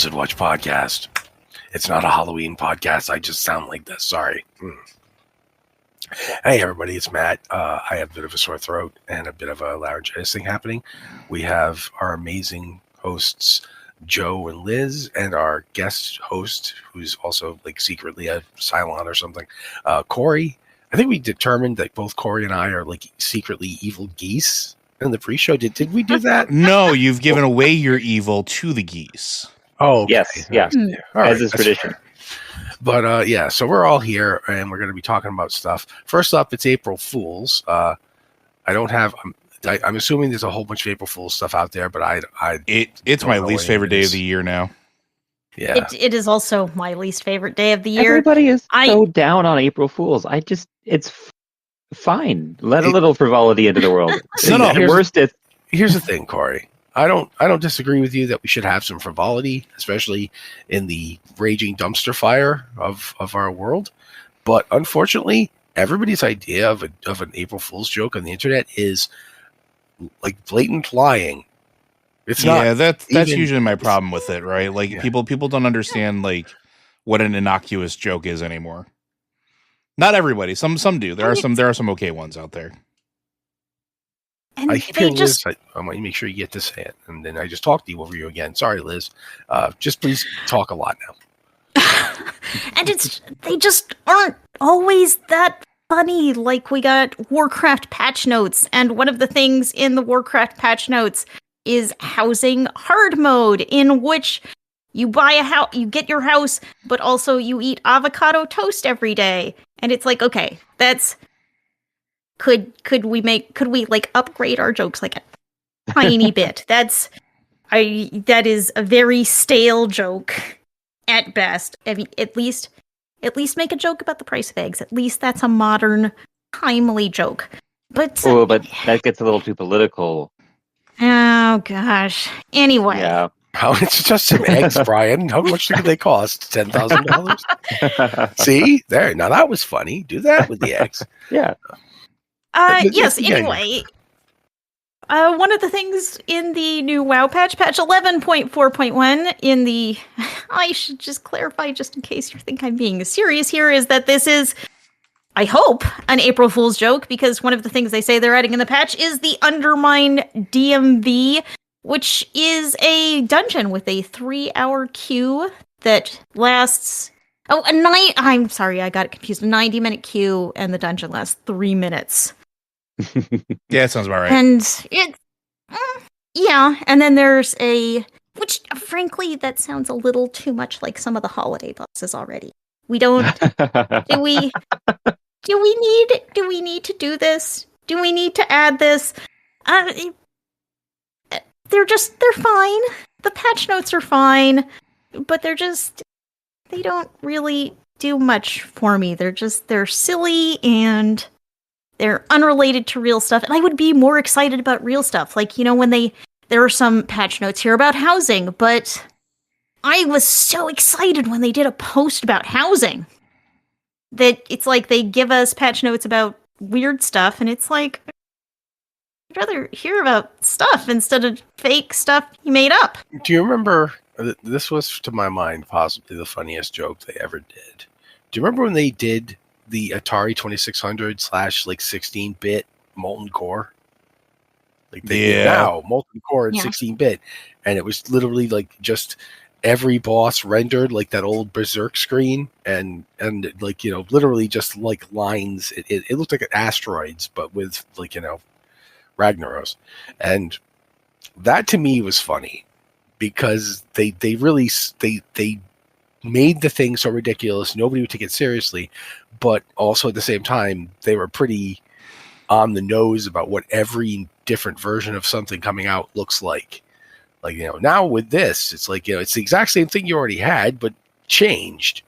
Blizzard Watch podcast. It's not a Halloween podcast. I just sound like this. Sorry. Hey, everybody. It's Matt. I have a bit of a sore throat and a bit of a laryngitis thing happening. We have our amazing hosts, Joe and Liz, and our guest host, who's also like secretly a Cylon or something, Cory. I think we determined that both Cory and I are like secretly evil geese in the pre-show. Did we do that? No, you've given away your evil to the geese. Oh, okay. Yes, yeah. All As right, is tradition. fair. But yeah, so we're all here and we're going to be talking about stuff. First up, it's April Fools. I don't have. I'm assuming there's a whole bunch of April Fools stuff out there, but It's my least favorite day of the year now. Yeah, it is also my least favorite day of the year. Everybody is so down on April Fools. It's fine. Let a little frivolity into the world. Here's the thing, Cory. I don't disagree with you that we should have some frivolity, especially in the raging dumpster fire of our world. But unfortunately, everybody's idea of an April Fool's joke on the internet is like blatant lying. It's not. Yeah, that's usually my problem with it, right? Like people don't understand like what an innocuous joke is anymore. Not everybody. Some do. There are some okay ones out there. And I keep hearing Liz. I want you to make sure you get to say it, and then I just talked to you over you again. Sorry, Liz. Just please talk a lot now. And they just aren't always that funny. Like we got Warcraft patch notes, and one of the things in the Warcraft patch notes is housing hard mode, in which you buy a house, you get your house, but also you eat avocado toast every day. And it's like, okay, that's. Could we like upgrade our jokes like a tiny bit? That is a very stale joke at best. I mean, at least make a joke about the price of eggs. At least that's a modern, timely joke. But but that gets a little too political. Oh gosh. Anyway. Yeah. It's just some eggs, Brian. How much do they cost? $10,000. See there. Now that was funny. Do that with the eggs. Yeah. Yes, anyway. One of the things in the new WoW patch 11.4.1 in the... I should just clarify, just in case you think I'm being serious here, is that this is, I hope, an April Fool's joke, because one of the things they say they're adding in the patch is the Undermine DMV, which is a dungeon with a 3-hour queue that lasts... I'm sorry, I got it confused. A 90-minute queue, and the dungeon lasts 3 minutes. Yeah, it sounds about right. And it's... yeah, and then there's which, frankly, that sounds a little too much like some of the holiday bosses already. We don't... Do we need to do this? Do we need to add this? They're fine. The patch notes are fine, but they don't really do much for me. They're silly and they're unrelated to real stuff. And I would be more excited about real stuff. Like, when there are some patch notes here about housing, but I was so excited when they did a post about housing that it's like they give us patch notes about weird stuff. And it's like, I'd rather hear about stuff instead of fake stuff you made up. Do you remember... This was, to my mind, possibly the funniest joke they ever did. Do you remember when they did the Atari 2600 / 16-bit Molten Core? Like they did now, Molten Core in 16-bit, and it was literally like just every boss rendered like that old Berserk screen, and like literally just like lines. It looked like asteroids, but with like Ragnaros, and that to me was funny. Because they really made the thing so ridiculous, nobody would take it seriously, but also at the same time they were pretty on the nose about what every different version of something coming out looks like. Like now with this, it's like it's the exact same thing you already had, but changed.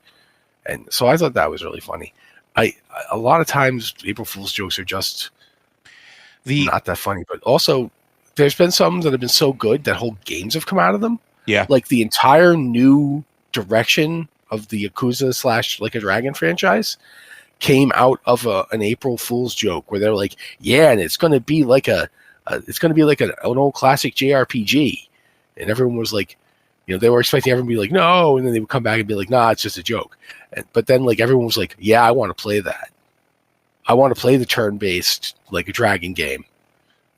And so I thought that was really funny. A lot of times April Fool's jokes are just not that funny, but also. There's been some that have been so good that whole games have come out of them. Yeah. Like the entire new direction of the Yakuza / Like a Dragon franchise came out of an April Fool's joke where they're like, yeah, and it's going to be like an old classic JRPG. And everyone was like, They were expecting everyone to be like, no, and then they would come back and be like, nah, it's just a joke. But then like everyone was like, yeah, I want to play that. I want to play the turn-based like a dragon game.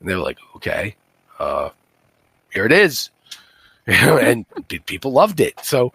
And they were like, okay, here it is. And people loved it. So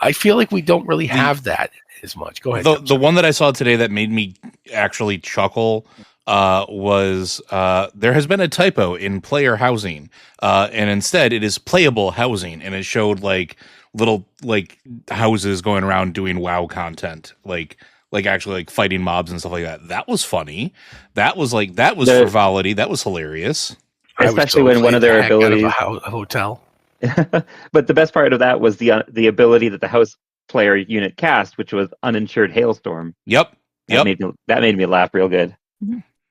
I feel like we don't really have that as much. Go ahead. The one that I saw today that made me actually chuckle was there has been a typo in player housing, and instead it is playable housing, and it showed like little like houses going around doing WoW content, like actually like fighting mobs and stuff like that. That was funny. That was frivolity. That was hilarious. Especially when one of their abilities, a hotel. But the best part of that was the ability that the house player unit cast, which was uninsured hailstorm. Yep. That made me laugh real good.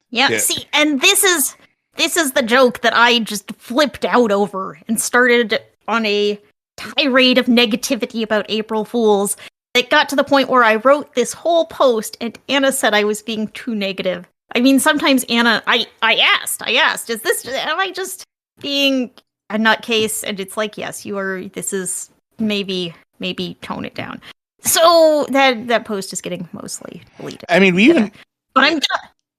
Yeah. See, and this is the joke that I just flipped out over and started on a tirade of negativity about April Fools. It got to the point where I wrote this whole post, and Anna said I was being too negative. I mean, sometimes Anna, I asked, am I just being a nutcase? And it's like, yes, you are. This is maybe tone it down. So that post is getting mostly deleted. I mean, but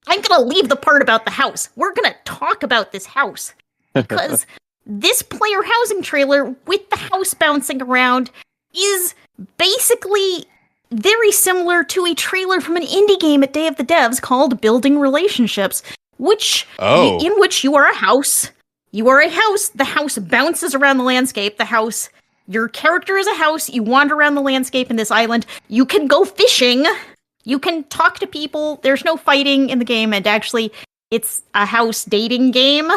I'm gonna leave the part about the house. We're gonna talk about this house because this player housing trailer with the house bouncing around is basically very similar to a trailer from an indie game at Day of the Devs called Building Relationships, in which you are a house. You are a house. The house bounces around the landscape. Your character is a house. You wander around the landscape in this island. You can go fishing. You can talk to people. There's no fighting in the game, and actually, it's a house dating game.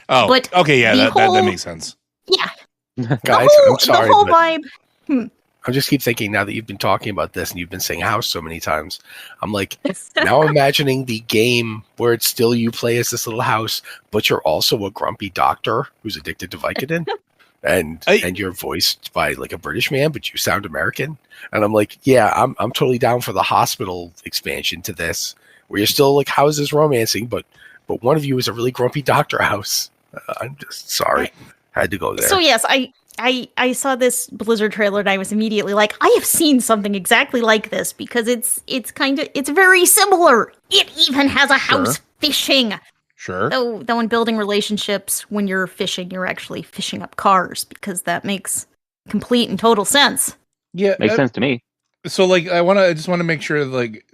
Oh, but okay, yeah, that makes sense. Yeah, guys, I'm sorry. The whole vibe. I just keep thinking now that you've been talking about this and you've been saying house so many times, I'm like, now imagining the game where it's still you play as this little house, but you're also a grumpy doctor who's addicted to Vicodin. And you're voiced by like a British man, but you sound American. And I'm like, yeah, I'm totally down for the hospital expansion to this, where you're still like houses romancing, but one of you is a really grumpy doctor house. I'm just sorry, had to go there. So yes, I saw this Blizzard trailer and I was immediately like, I have seen something exactly like this because it's very similar. It even has a house fishing. Sure. Though in Building Relationships, when you're fishing, you're actually fishing up cars because that makes complete and total sense. Yeah, makes sense to me. So like, I just want to make sure like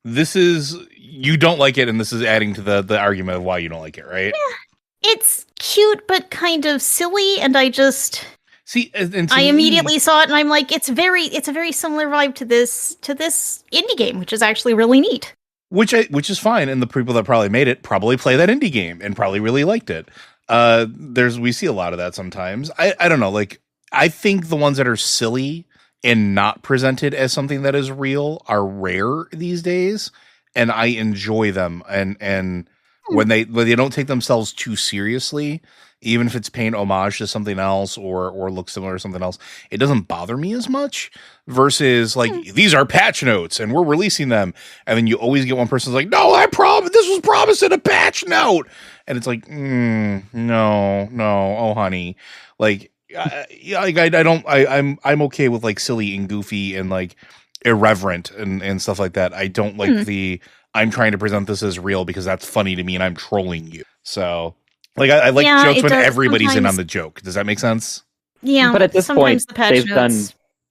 this is, you don't like it, and this is adding to the argument of why you don't like it, right? Yeah, it's cute but kind of silly, and I just see. I immediately saw it, and I'm like, it's a very similar vibe to this indie game, which is actually really neat. Which is fine, and the people that probably made it probably play that indie game and probably really liked it. We see a lot of that sometimes. I don't know, like I think the ones that are silly and not presented as something that is real are rare these days, and I enjoy them. And when they don't take themselves too seriously, even if it's paying homage to something else or looks similar to something else, it doesn't bother me as much. Versus like these are patch notes and we're releasing them, and then you always get one person's like, no, this was promised in a patch note, and it's like, no, oh honey, like I'm okay with like silly and goofy and like irreverent and stuff like that. I don't like I'm trying to present this as real because that's funny to me and I'm trolling you. So like I like jokes when everybody's in on the joke. Does that make sense? Yeah, but at this point they've done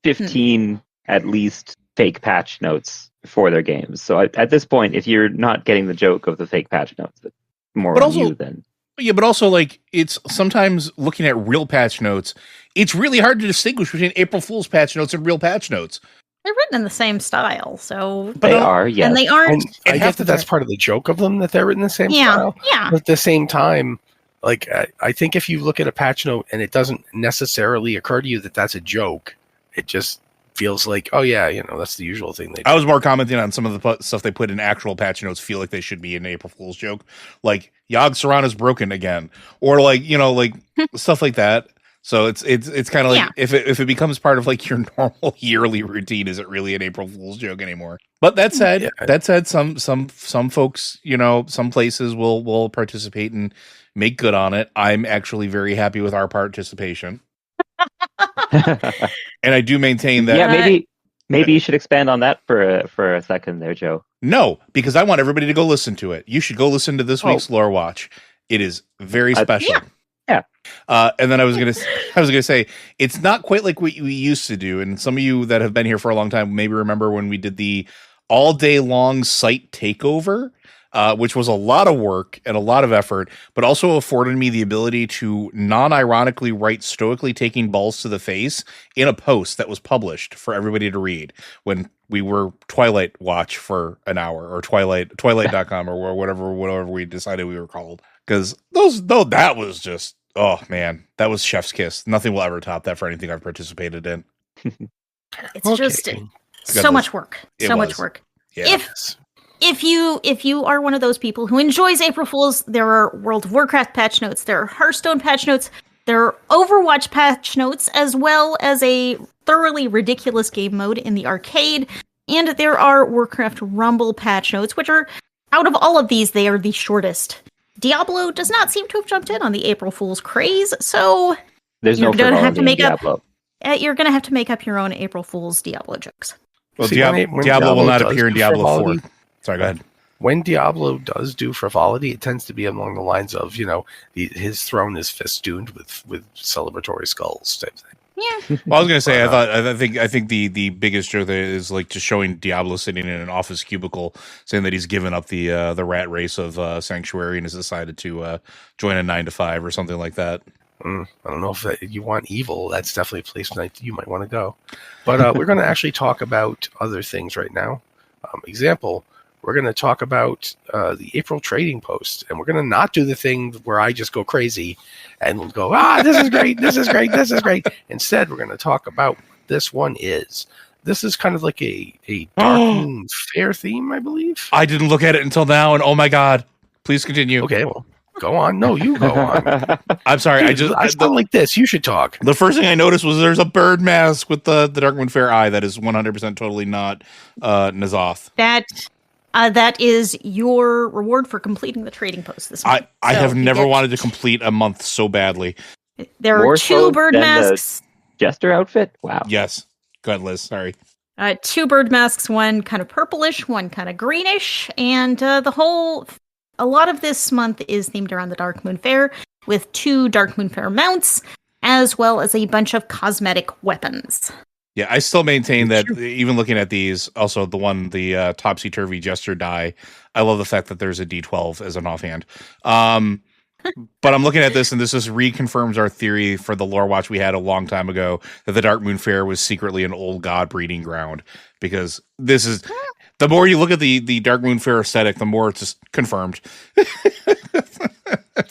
15 at least fake patch notes for their games. So at this point, if you're not getting the joke of the fake patch notes, it's more on you then. Yeah, but also like it's sometimes looking at real patch notes, it's really hard to distinguish between April Fool's patch notes and real patch notes. They're written in the same style, so they are, yes. And they aren't. I guess that's part of the joke of them, that they're written in the same style. Yeah. But at the same time, like I think if you look at a patch note and it doesn't necessarily occur to you that that's a joke, it just feels like, oh yeah, that's the usual thing they do. I was more commenting on some of the stuff they put in actual patch notes feel like they should be an April Fool's joke, like Yogg Saron is broken again, or like like stuff like that. So it's kind of like if it becomes part of like your normal yearly routine, is it really an April Fool's joke anymore? But that said, some folks, some places will participate and make good on it. I'm actually very happy with our participation. And I do maintain that. Yeah, maybe you should expand on that for a second there, Joe. No, because I want everybody to go listen to it. You should go listen to this week's Lore Watch. It is very special. Yeah. And then I was gonna say it's not quite like what we used to do. And some of you that have been here for a long time maybe remember when we did the all day long site takeover, which was a lot of work and a lot of effort, but also afforded me the ability to non-ironically write stoically taking balls to the face in a post that was published for everybody to read when we were Twilight Watch for an hour, or Twilight.com or whatever we decided we were called. Because that was just, oh man, that was chef's kiss. Nothing will ever top that for anything I've participated in. It's just so much work. Much work. Yeah. If you are one of those people who enjoys April Fools, there are World of Warcraft patch notes, there are Hearthstone patch notes, there are Overwatch patch notes, as well as a thoroughly ridiculous game mode in the arcade, and there are Warcraft Rumble patch notes, which are, out of all of these, they are the shortest. Diablo does not seem to have jumped in on the April Fool's craze, so you're going to have to make up your own April Fool's Diablo jokes. Well, Diablo will not appear in Diablo 4. Sorry, go ahead. When Diablo does do frivolity, it tends to be along the lines of, his throne is festooned with celebratory skulls type thing. Yeah. Well, I was gonna say, I think the biggest joke there is like just showing Diablo sitting in an office cubicle, saying that he's given up the rat race of Sanctuary and has decided to join a 9-to-5 or something like that. I don't know if you want evil. That's definitely a place you might want to go. But we're going to actually talk about other things right now. Example. We're going to talk about the April trading post, and we're going to not do the thing where I just go crazy and go, this is great, this is great, this is great. Instead, we're going to talk about what this one is. This is kind of like a Dark Moon Fair theme, I believe. I didn't look at it until now, and oh my god. Please continue. Okay, well, go on. No, you go on. I'm sorry. I sound like this. You should talk. The first thing I noticed was there's a bird mask with the Dark Moon Fair eye that is 100% totally not N'Zoth. That is your reward for completing the trading post this month. I have never wanted to complete a month so badly. There are two bird masks. Jester outfit? Wow. Yes. Go ahead, Liz. Sorry. Two bird masks, one kind of purplish, one kind of greenish, and a lot of this month is themed around the Dark Moon Fair, with 2 Dark Moon Fair mounts, as well as a bunch of cosmetic weapons. Yeah, I still maintain that even looking at these, also the topsy-turvy Jester die, I love the fact that there's a D12 as an offhand. But I'm looking at this, and this just reconfirms our theory for the lore watch we had a long time ago, that the Dark Moon Fair was secretly an old god breeding ground. Because this is... The more you look at the Dark Moon Fair aesthetic, the more it's just confirmed.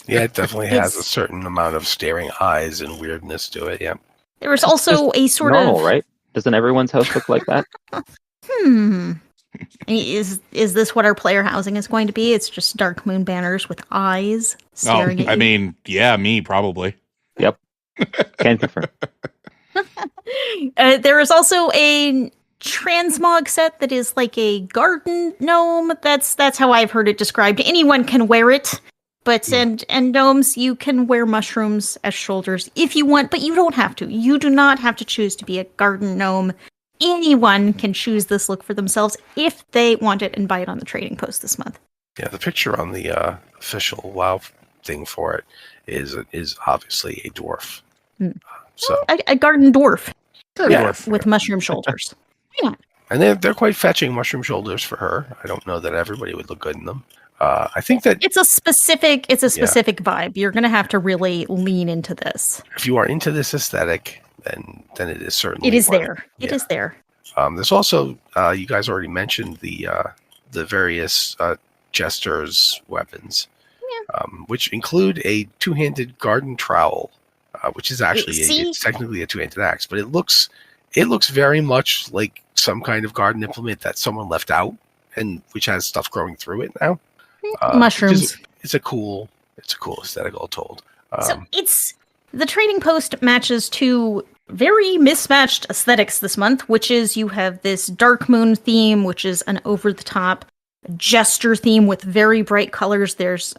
Yeah, it definitely has a certain amount of staring eyes and weirdness to it, yeah. There was also a sort normal, right? Doesn't everyone's house look like that? Is this what our player housing is going to be? It's just Dark Moon banners with eyes staring at you? I mean, yeah, me, probably. Yep. Can confirm. There is also a transmog set that is like a garden gnome. That's how I've heard it described. Anyone can wear it. But and gnomes, you can wear mushrooms as shoulders if you want, but you don't have to. You do not have to choose to be a garden gnome. Anyone can choose this look for themselves if they want it and buy it on the trading post this month. Yeah, the picture on the official WoW thing for it is obviously a dwarf. So a garden dwarf. Dwarf With mushroom shoulders. Yeah. And they're quite fetching mushroom shoulders for her. I don't know that everybody would look good in them. I think that it's a specific vibe. You're going to have to really lean into this. If you are into this aesthetic, then it is certainly there. It is there. There's also you guys already mentioned the various Jester's weapons, which include a 2-handed garden trowel, which is actually it's technically a 2-handed axe, but it looks very much like some kind of garden implement that someone left out, and which has stuff growing through it now. Mushrooms. It's a cool aesthetic, all told. So it's the trading post matches 2 very mismatched aesthetics this month, which is you have this Dark Moon theme, which is an over-the-top Jester theme with very bright colors. There's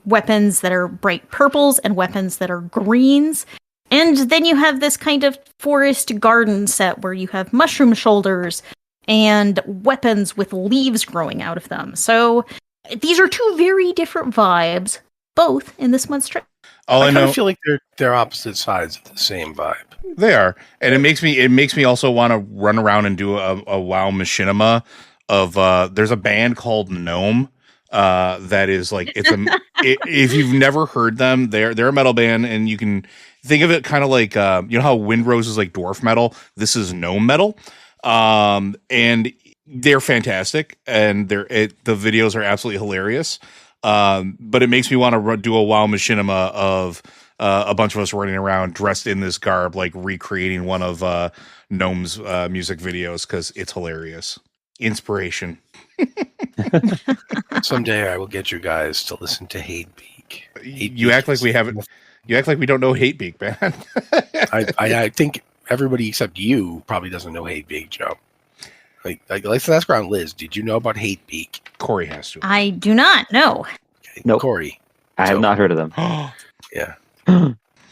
weapons that are bright purples and weapons that are greens. And then you have this kind of forest garden set where you have mushroom shoulders and weapons with leaves growing out of them. So these are two very different vibes, both in this month's trailer. I kind of feel like they're opposite sides of the same vibe. They are, and it makes me also want to run around and do a WoW machinima of there's a band called Gnome that is like if you've never heard them, they're a metal band, and you can think of it kind of like you know how Windrose is like dwarf metal. This is gnome metal, and they're fantastic, and the videos are absolutely hilarious. But it makes me want to do a WoW machinima of a bunch of us running around dressed in this garb, like recreating one of Gnome's music videos, because it's hilarious. Inspiration. Someday I will get you guys to listen to Hatebeak. You act like we haven't. You act like we don't know Hatebeak, man. I think everybody except you probably doesn't know Hatebeak, Joe. Like let's ask around Liz. Did you know about Hatebeak? Corey has to. I do not know. Okay. Nope. Corey. I have not heard of them. Yeah.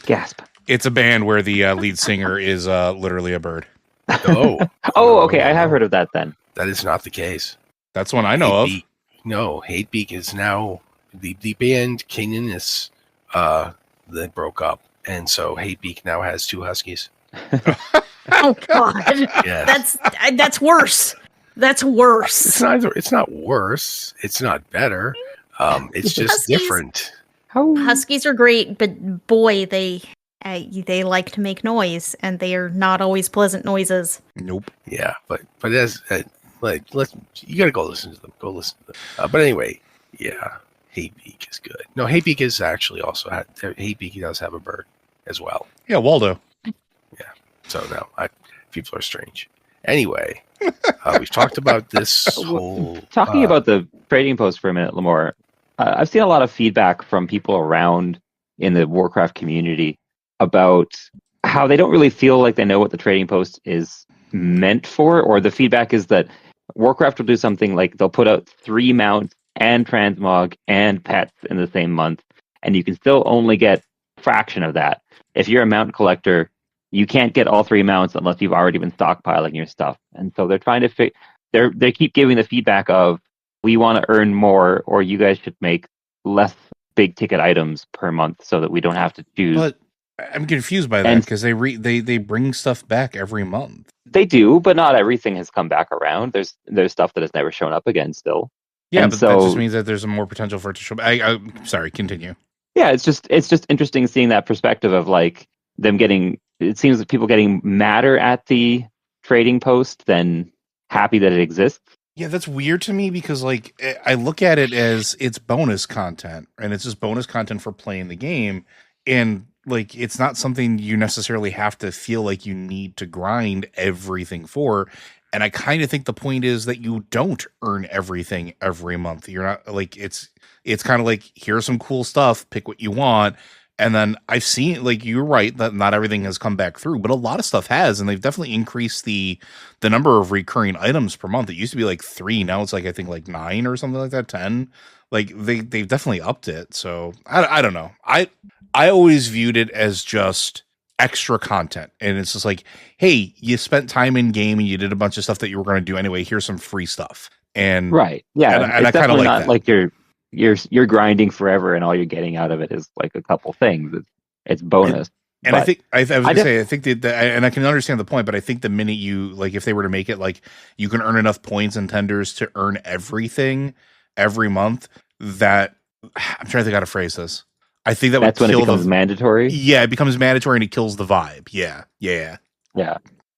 Gasp. It's a band where the lead singer is literally a bird. Oh. Okay. I have heard of that then. That is not the case. That's one I know Hatebeak, no, Hatebeak is now the band Cananis that broke up, and so Hatebeak now has 2 huskies. Oh God, Yes. that's worse. That's worse. It's not worse. It's not better. It's just Huskies. different. Huskies are great, but boy, they like to make noise, and they are not always pleasant noises. Nope. Yeah, but as you gotta go listen to them. Go listen to them. But anyway, yeah, Hatebeak is good. No, Hatebeak is actually also Hatebeak does have a bird as well. Yeah, Waldo. So no, people are strange. Anyway, we've talked about this whole Talking about the trading post for a minute, Lamore. I've seen a lot of feedback from people around in the Warcraft community about how they don't really feel like they know what the trading post is meant for, or the feedback is that Warcraft will do something like they'll put out 3 mounts and transmog and pets in the same month, and you can still only get a fraction of that. If you're a mount collector, you can't get all 3 mounts unless you've already been stockpiling your stuff. And so they're trying to they keep giving the feedback of, we want to earn more, or you guys should make less big ticket items per month so that we don't have to choose. But I'm confused by that, because they bring stuff back every month. They do, but not everything has come back around. There's stuff that has never shown up again still. Yeah, and but so, that just means that there's more potential for it to show up. I'm sorry, continue. Yeah, it's just interesting seeing that perspective of like them getting. It seems that people getting madder at the trading post than happy that it exists. Yeah, that's weird to me, because like I look at it as it's bonus content, and it's just bonus content for playing the game, and like it's not something you necessarily have to feel like you need to grind everything for. And I kind of think the point is that you don't earn everything every month. You're not like it's kind of like, here's some cool stuff, pick what you want. And then I've seen, like, you're right that not everything has come back through, but a lot of stuff has, and they've definitely increased the number of recurring items per month. It used to be like 3, now it's like I think like 9 or something like that, 10. Like they've definitely upped it. So I don't know. I always viewed it as just extra content, and it's just like, hey, you spent time in game and you did a bunch of stuff that you were going to do anyway. Here's some free stuff. And right, yeah, and I kind of like not that. Like you're grinding forever, and all you're getting out of it is like a couple things. It's bonus. And I think I think that, and I can understand the point, but I think the minute you, like, if they were to make it like you can earn enough points and tenders to earn everything every month, that I'm trying to think how to phrase this. I think that's when it becomes mandatory. Yeah, it becomes mandatory, and it kills the vibe. Yeah.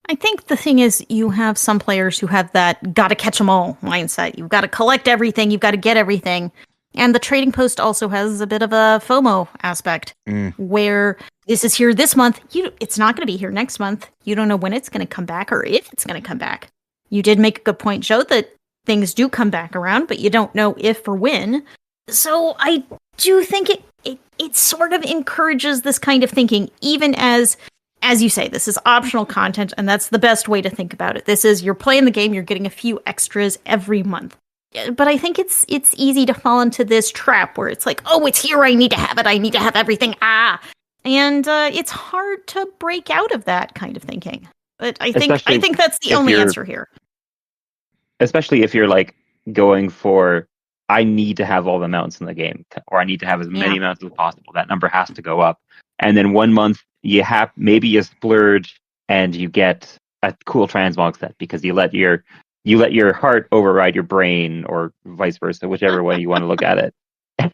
I think the thing is, you have some players who have that gotta catch them all mindset. You've got to collect everything. You've got to get everything. And the trading post also has a bit of a FOMO aspect, where this is here this month. It's not going to be here next month. You don't know when it's going to come back or if it's going to come back. You did make a good point, Joe, that things do come back around, but you don't know if or when. So I do think it sort of encourages this kind of thinking, even as you say, this is optional content, and that's the best way to think about it. This is, you're playing the game, you're getting a few extras every month. But I think it's easy to fall into this trap where it's like, oh, it's here, I need to have it, I need to have everything. And it's hard to break out of that kind of thinking. But I Especially think that's the if only you're- answer here. Especially if you're like going for, I need to have all the mounts in the game, or I need to have as many mounts as possible. That number has to go up. And then one month maybe you splurge and you get a cool transmog set because you let your heart override your brain, or vice versa, whichever way you want to look at it.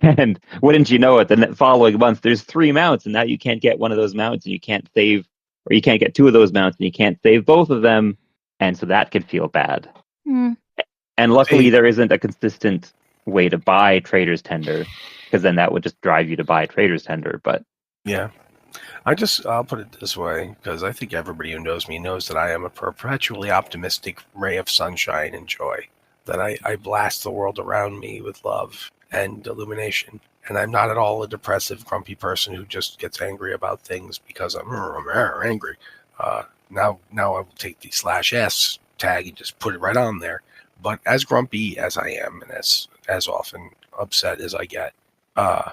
And wouldn't you know it, the following month there's 3 mounts, and now you can't get one of those mounts, and you can't save, or you can't get 2 of those mounts, and you can't save both of them, and so that can feel bad. And luckily there isn't a consistent way to buy Trader's Tender, because then that would just drive you to buy Trader's Tender. But yeah, I'll put it this way, because I think everybody who knows me knows that I am a perpetually optimistic ray of sunshine and joy, that I blast the world around me with love and illumination. And I'm not at all a depressive, grumpy person who just gets angry about things because I'm angry. Now I will take the /S tag and just put it right on there. But as grumpy as I am, and as often upset as I get, I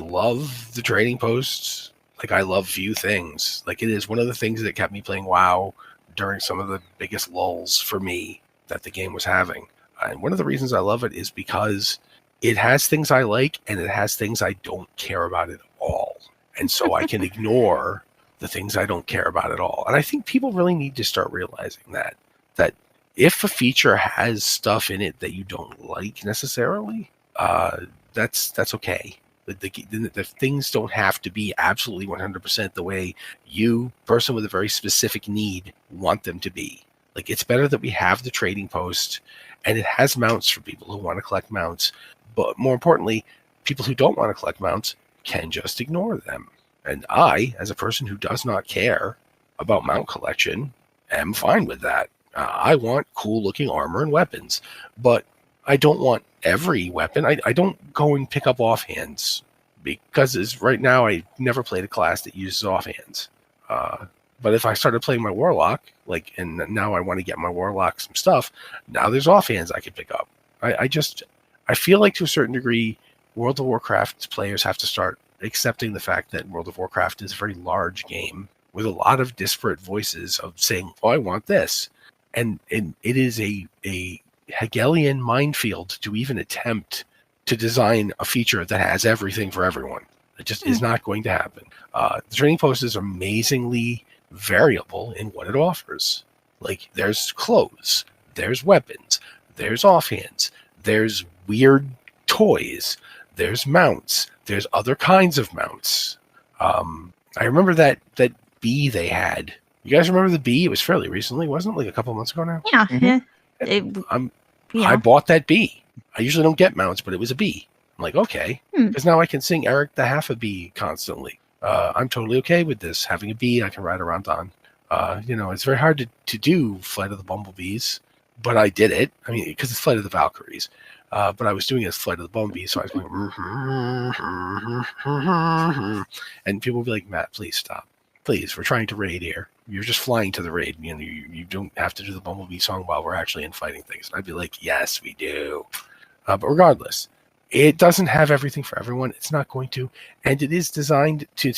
love the trading posts. Like, I love few things. Like, it is one of the things that kept me playing WoW during some of the biggest lulls for me that the game was having. And one of the reasons I love it is because it has things I like, and it has things I don't care about at all. And so I can ignore the things I don't care about at all. And I think people really need to start realizing that if a feature has stuff in it that you don't like necessarily, that's okay. The things don't have to be absolutely 100% the way you, person with a very specific need, want them to be. Like, it's better that we have the trading post, and it has mounts for people who want to collect mounts. But more importantly, people who don't want to collect mounts can just ignore them. And I, as a person who does not care about mount collection, am fine with that. I want cool looking armor and weapons, but I don't want every weapon. I don't go and pick up offhands, because right now I never played a class that uses offhands. But if I started playing my warlock, and now I want to get my warlock some stuff, now there's offhands I can pick up. I feel like to a certain degree, World of Warcraft players have to start accepting the fact that World of Warcraft is a very large game with a lot of disparate voices of saying, "Oh, I want this," and it is a Hegelian minefield to even attempt to design a feature that has everything for everyone. It just is not going to happen. The trading post is amazingly variable in what it offers. Like, there's clothes, there's weapons, there's offhands, there's weird toys, there's mounts, there's other kinds of mounts. I remember that bee they had. You guys remember the bee? It was fairly recently, wasn't it? Like a couple months ago now? Yeah. I bought that bee. I usually don't get mounts, but it was a bee. I'm like, okay, because now I can sing Eric the Half a Bee constantly. I'm totally okay with this. Having a bee I can ride around on. It's very hard to do Flight of the Bumblebees, but I did it. I mean, because it's Flight of the Valkyries. But I was doing it as Flight of the Bumblebees, so I was going, and people would be like, Matt, please stop. Please, we're trying to raid here. You're just flying to the raid. You don't have to do the Bumblebee song while we're actually in fighting things. And I'd be like, yes, we do. But regardless, it doesn't have everything for everyone. It's not going to, and it is designed to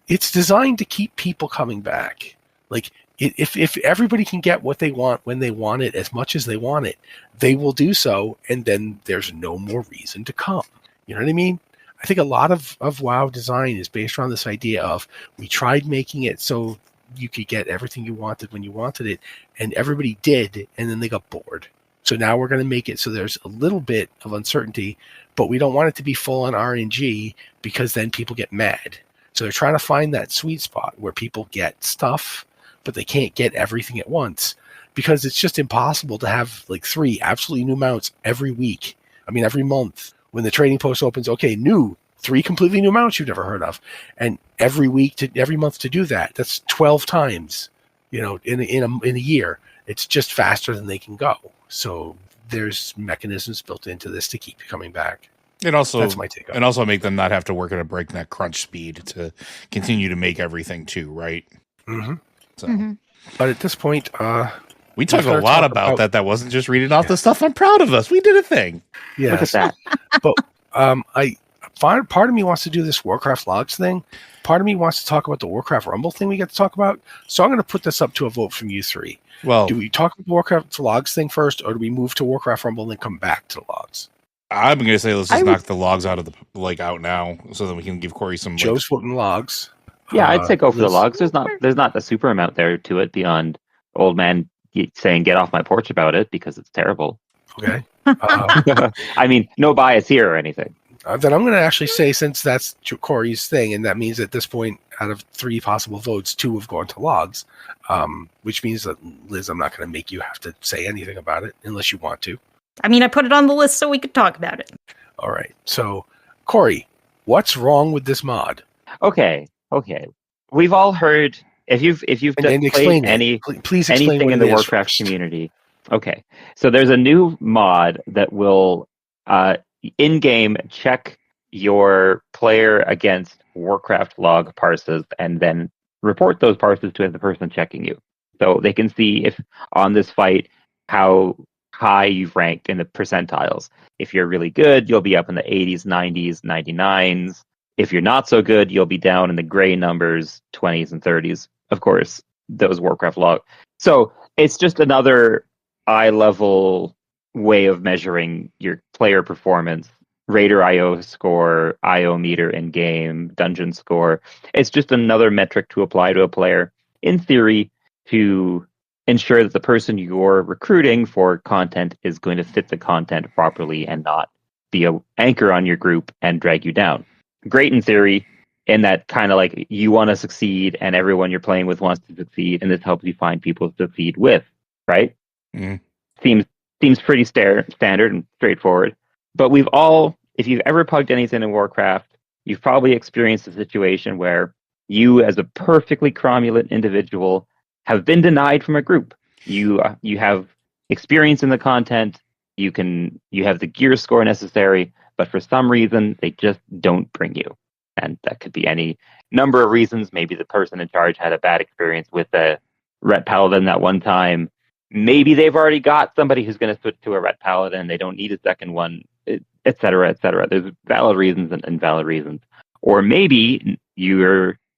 it's designed to keep people coming back. Like, if everybody can get what they want when they want it, as much as they want it, they will do so, and then there's no more reason to come. You know what I mean? I think a lot of WoW design is based around this idea of, we tried making it so you could get everything you wanted when you wanted it, and everybody did, and then they got bored. So now we're going to make it so there's a little bit of uncertainty, but we don't want it to be full on RNG, because then people get mad. So they're trying to find that sweet spot where people get stuff, but they can't get everything at once, because it's just impossible to have like 3 absolutely new mounts every week. I mean, every month when the trading post opens, okay, 3 completely new mounts you've never heard of. And every month to do that, that's 12 times, in a year. It's just faster than they can go. So there's mechanisms built into this to keep you coming back. And also, that's my take on it. And also make them not have to work at a breakneck crunch speed to continue to make everything too, right? Mm-hmm. So, But at this point, we talked a lot about that. That wasn't just reading off the stuff. I'm proud of us. We did a thing. Yes. Look at that. But part of me wants to do this Warcraft logs thing. Part of me wants to talk about the Warcraft Rumble thing we get to talk about. So I'm going to put this up to a vote from you three. Well, do we talk about the Warcraft logs thing first, or do we move to Warcraft Rumble and then come back to the logs? I'm going to say let's just knock the logs out now, so that we can give Cory some. Joe's voting logs. Yeah, I'd say go for the logs. There's not a super amount there to it beyond old man saying get off my porch about it because it's terrible. Okay. I mean, no bias here or anything. Then I'm going to actually say, since that's Cory's thing, and that means at this point, out of 3 possible votes, 2 have gone to logs, which means that, Liz, I'm not going to make you have to say anything about it unless you want to. I mean, I put it on the list so we could talk about it. All right. So, Cory, what's wrong with this mod? Okay. We've all heard, if you've played anything in the Warcraft community. Okay. So there's a new mod that will in-game check your player against Warcraft log parses and then report those parses to the person checking you. So they can see if on this fight how high you've ranked in the percentiles. If you're really good, you'll be up in the 80s, 90s, 99s. If you're not so good, you'll be down in the gray numbers, 20s and 30s. Of course, those Warcraft log. So it's just another eye-level way of measuring your player performance. Raider IO score, IO meter in game, dungeon score. It's just another metric to apply to a player, in theory, to ensure that the person you're recruiting for content is going to fit the content properly and not be an anchor on your group and drag you down. Great in theory, in that kind of like you want to succeed and everyone you're playing with wants to succeed, and this helps you find people to succeed with, right? Mm. Seems pretty standard and straightforward. But we've all, if you've ever plugged anything in Warcraft, you've probably experienced a situation where you, as a perfectly cromulent individual, have been denied from a group. You have experience in the content, you have the gear score necessary, but for some reason they just don't bring you. And that could be any number of reasons. Maybe the person in charge had a bad experience with a Ret Paladin that one time. Maybe they've already got somebody who's going to switch to a Ret Paladin. They don't need a second one, et cetera, et cetera. There's valid reasons and invalid reasons. Or maybe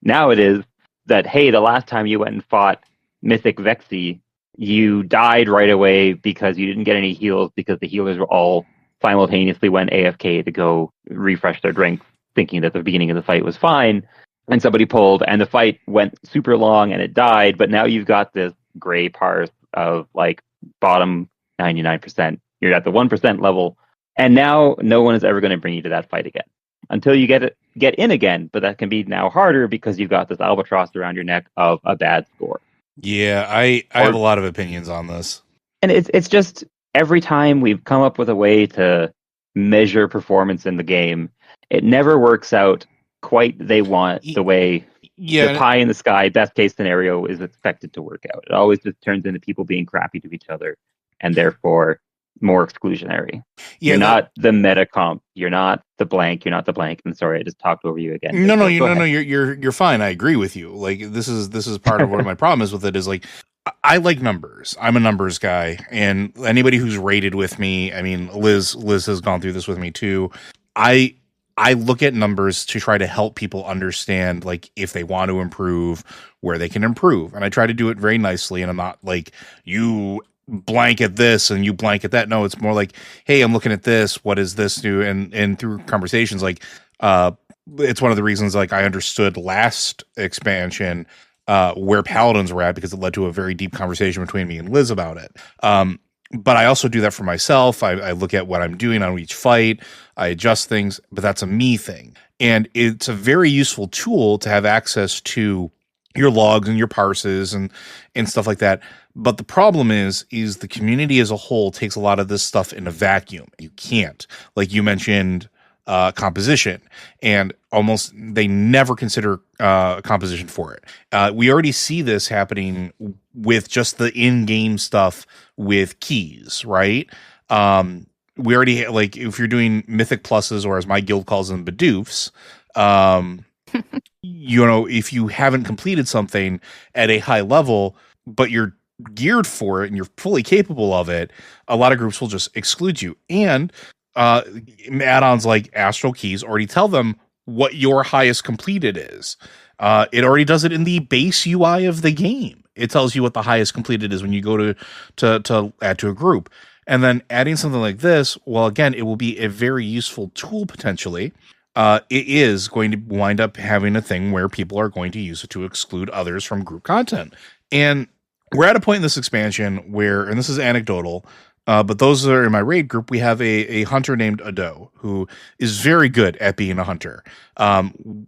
now it is that, hey, the last time you went and fought Mythic Vexy, you died right away because you didn't get any heals because the healers were all simultaneously went AFK to go refresh their drink, thinking that the beginning of the fight was fine. And somebody pulled and the fight went super long and it died. But now you've got this gray parse of like bottom 99%. You're at the 1% level. And now no one is ever going to bring you to that fight again until you get in again. But that can be now harder because you've got this albatross around your neck of a bad score. Yeah, I have a lot of opinions on this. And it's just every time we've come up with a way to measure performance in the game, it never works out quite the way the pie in the sky best case scenario is expected to work out. It always just turns into people being crappy to each other and therefore more exclusionary. Yeah, you're not the meta comp. You're not the blank. You're not the blank. I'm sorry, I just talked over you again. No, you're fine. I agree with you. Like this is part of what my problem is with it is like I like numbers. I'm a numbers guy, and anybody who's rated with me, I mean, Liz has gone through this with me too. I look at numbers to try to help people understand, like, if they want to improve, where they can improve. And I try to do it very nicely, and I'm not like, you blank at this and you blank at that. No, it's more like, hey, I'm looking at this. What does this do? And through conversations, like, it's one of the reasons, like, I understood last expansion where Paladins were at, because it led to a very deep conversation between me and Liz about it. But I also do that for myself. I look at what I'm doing on each fight. I adjust things, but that's a me thing. And it's a very useful tool to have access to your logs and your parses and stuff like that. But the problem is the community as a whole takes a lot of this stuff in a vacuum. You can't. Like you mentioned, composition, and almost they never consider composition for it. We already see this happening with just the in-game stuff with keys, right? We already, like, if you're doing mythic pluses, or as my guild calls them, Badoofs, if you haven't completed something at a high level, but you're geared for it and you're fully capable of it, a lot of groups will just exclude you. And add-ons like Astral Keys already tell them what your highest completed is. It already does it in the base UI of the game. It tells you what the highest completed is when you go to add to a group. And then adding something like this, well, again, it will be a very useful tool potentially. It is going to wind up having a thing where people are going to use it to exclude others from group content. And we're at a point in this expansion where, and this is anecdotal, but those that are in my raid group, we have a hunter named Ado who is very good at being a hunter.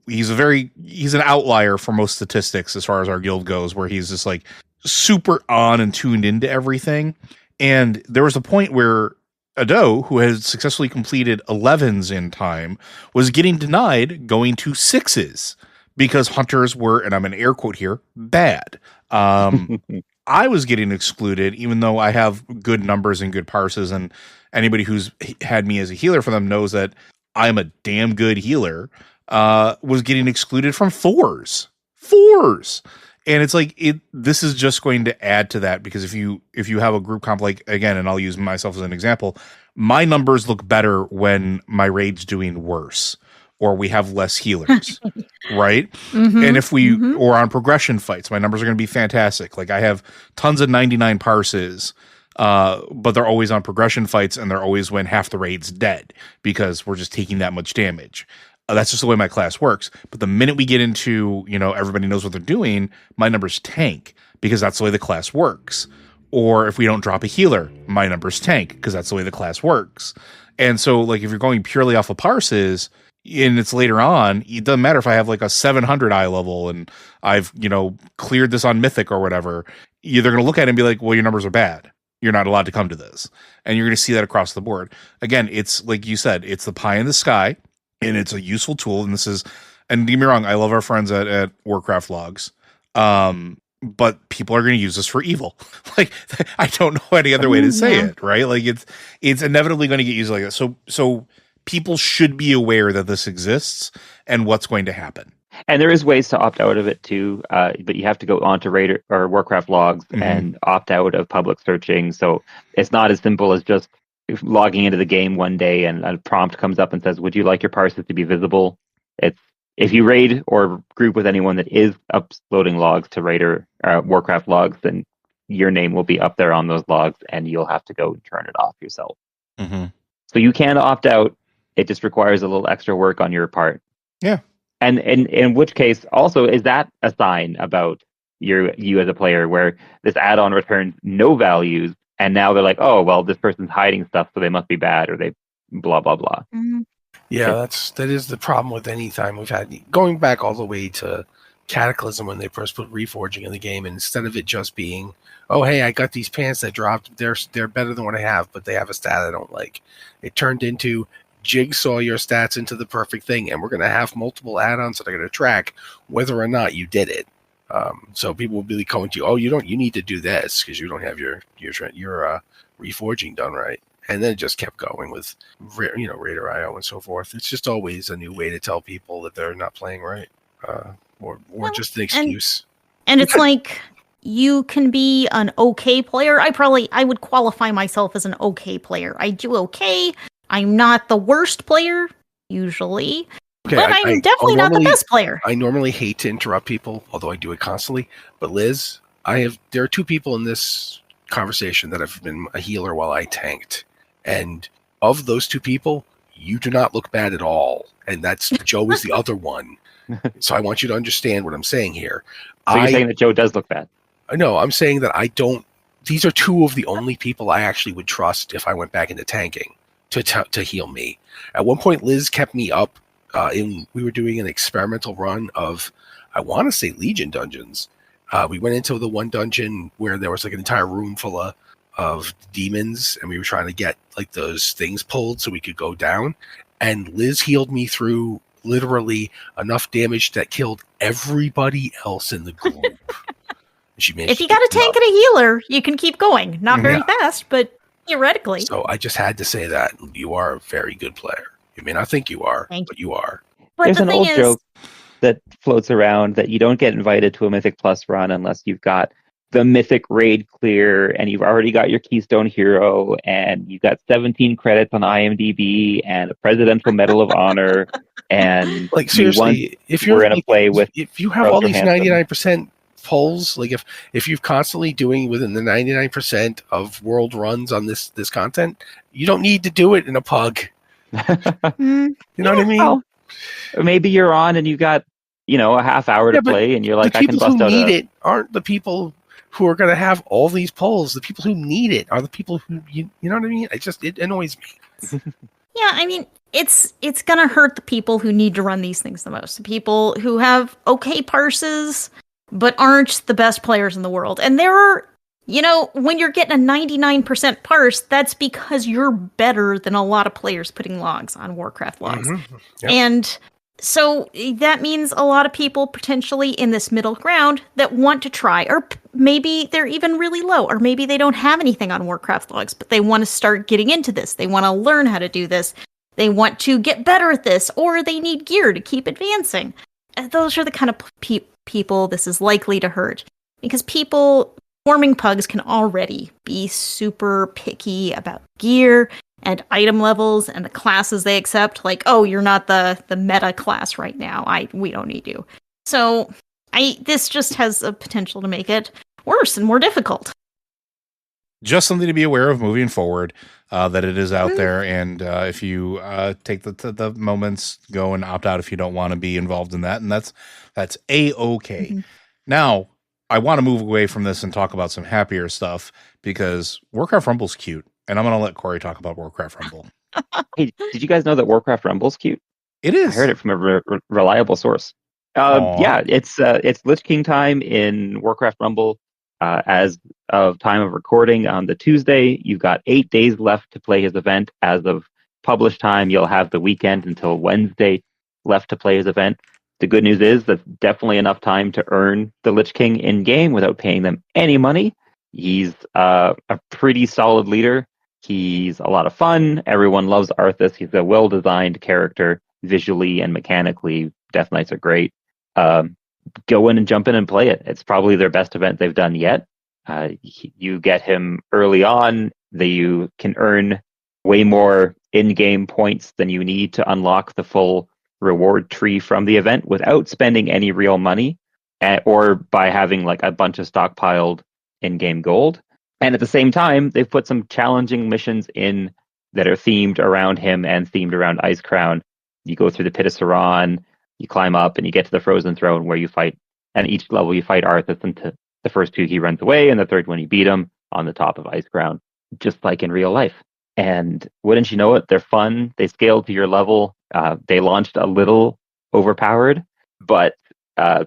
He's an outlier for most statistics as far as our guild goes, where he's just like super on and tuned into everything. And there was a point where Ado, who had successfully completed 11s in time, was getting denied going to 6s because hunters were, and I'm an air quote here, bad. I was getting excluded, even though I have good numbers and good parses, and anybody who's had me as a healer for them knows that I'm a damn good healer, was getting excluded from 4s. And it's like, this is just going to add to that, because if you have a group comp, like, again, and I'll use myself as an example, my numbers look better when my raid's doing worse, or we have less healers, right? Mm-hmm, and if we, or on progression fights, my numbers are going to be fantastic. Like, I have tons of 99 parses, but they're always on progression fights, and they're always when half the raid's dead, because we're just taking that much damage. That's just the way my class works. But the minute we get into, everybody knows what they're doing, my numbers tank, because that's the way the class works. Or if we don't drop a healer, my numbers tank, because that's the way the class works. And so, like, if you're going purely off of parses, and it's later on, it doesn't matter if I have like a 700 eye level and I've, cleared this on Mythic or whatever, they're going to look at it and be like, well, your numbers are bad. You're not allowed to come to this. And you're going to see that across the board. Again, it's like you said, it's the pie in the sky. And it's a useful tool. And and don't get me wrong, I love our friends at Warcraft Logs. But people are going to use this for evil. Like, I don't know any other way to say it, right? Like, it's inevitably going to get used like that. So people should be aware that this exists and what's going to happen. And there is ways to opt out of it too, but you have to go onto Raid or Warcraft Logs and opt out of public searching. So it's not as simple as just logging into the game one day and a prompt comes up and says, would you like your parses to be visible? It's, if you raid or group with anyone that is uploading logs to Raid or Warcraft Logs, then your name will be up there on those logs and you'll have to go and turn it off yourself. So you can opt out. It just requires a little extra work on your part. Yeah. And in which case, also, is that a sign about you as a player, where this add-on returns no values, and now they're like, oh, well, this person's hiding stuff, so they must be bad, or they blah, blah, blah. Yeah, that is the problem with any time we've had, going back all the way to Cataclysm when they first put reforging in the game, and instead of it just being, oh, hey, I got these pants that dropped, they're better than what I have, but they have a stat I don't like. It turned into jigsaw your stats into the perfect thing, and we're going to have multiple add-ons that are going to track whether or not you did it. So people will be coming to you, oh, you need to do this because you don't have your reforging done right. And then it just kept going with, Raider IO and so forth. It's just always a new way to tell people that they're not playing right, or just an excuse. And it's like, you can be an okay player. I would qualify myself as an okay player. I do okay. I'm not the worst player, usually. Okay, but I'm definitely not the best player. I normally hate to interrupt people, although I do it constantly. But Liz, there are two people in this conversation that have been a healer while I tanked. And of those two people, you do not look bad at all. And that's Joe is the other one. So I want you to understand what I'm saying here. So you're saying that Joe does look bad? No, I'm saying that I don't. These are two of the only people I actually would trust if I went back into tanking to heal me. At one point, Liz kept me up. We were doing an experimental run of, I want to say, Legion dungeons. We went into the one dungeon where there was like an entire room full of demons, and we were trying to get like those things pulled so we could go down. And Liz healed me through literally enough damage that killed everybody else in the group. If you got a tank and a healer, you can keep going. Not very fast, but theoretically. So I just had to say that you are a very good player. You may not think you are, but you are. But there's an old joke that floats around that you don't get invited to a Mythic Plus run unless you've got the mythic raid clear, and you've already got your Keystone Hero, and you've got 17 credits on IMDb, and a Presidential Medal of Honor, and Like you once seriously, if were you're in a like, play with if you have Scarlett all these Johansson. 99% polls, like if you're constantly doing within the 99% of world runs on this content, you don't need to do it in a pug. You know what I mean? Well, maybe you're on and you got, a half hour to play, and you're like, the I can people bust who out need it aren't the people who are going to have all these polls. The people who need it are the people who you know what I mean. It annoys me. Yeah, I mean, it's gonna hurt the people who need to run these things the most. The people who have okay parses, but aren't the best players in the world. And there are, when you're getting a 99% parse, that's because you're better than a lot of players putting logs on Warcraft logs. Mm-hmm. Yep. And so that means a lot of people potentially in this middle ground that want to try, or maybe they're even really low, or maybe they don't have anything on Warcraft logs, but they want to start getting into this. They want to learn how to do this. They want to get better at this, or they need gear to keep advancing. And those are the kind of people this is likely to hurt, because people forming pugs can already be super picky about gear and item levels and the classes they accept. Like, oh, you're not the meta class right now. We don't need you. So this just has a potential to make it worse and more difficult. Just something to be aware of moving forward, that it is out there. And if you take the moments, go and opt out if you don't want to be involved in that. And that's A-okay. Mm-hmm. Now, I want to move away from this and talk about some happier stuff, because Warcraft Rumble's cute. And I'm going to let Cory talk about Warcraft Rumble. Hey, did you guys know that Warcraft Rumble's cute? It is. I heard it from a reliable source. Yeah, it's Lich King time in Warcraft Rumble. As of time of recording on the Tuesday, you've got 8 days left to play his event. As of published time, you'll have the weekend until Wednesday left to play his event. The good news is that's definitely enough time to earn the Lich King in game without paying them any money. He's a pretty solid leader. He's a lot of fun. Everyone loves Arthas. He's a well-designed character visually and mechanically. Death Knights are great. Go in and jump in and play it. It's probably their best event they've done yet. You get him early on. You can earn way more in-game points than you need to unlock the full reward tree from the event without spending any real money, or by having like a bunch of stockpiled in-game gold. And at the same time, they've put some challenging missions in that are themed around him and themed around Icecrown. You go through the Pit of Saran, you climb up, and you get to the Frozen Throne where you fight. And each level you fight Arthas, and the first two he runs away, and the third one you beat him on the top of Icecrown, just like in real life. And wouldn't you know it, they're fun. They scale to your level. They launched a little overpowered, but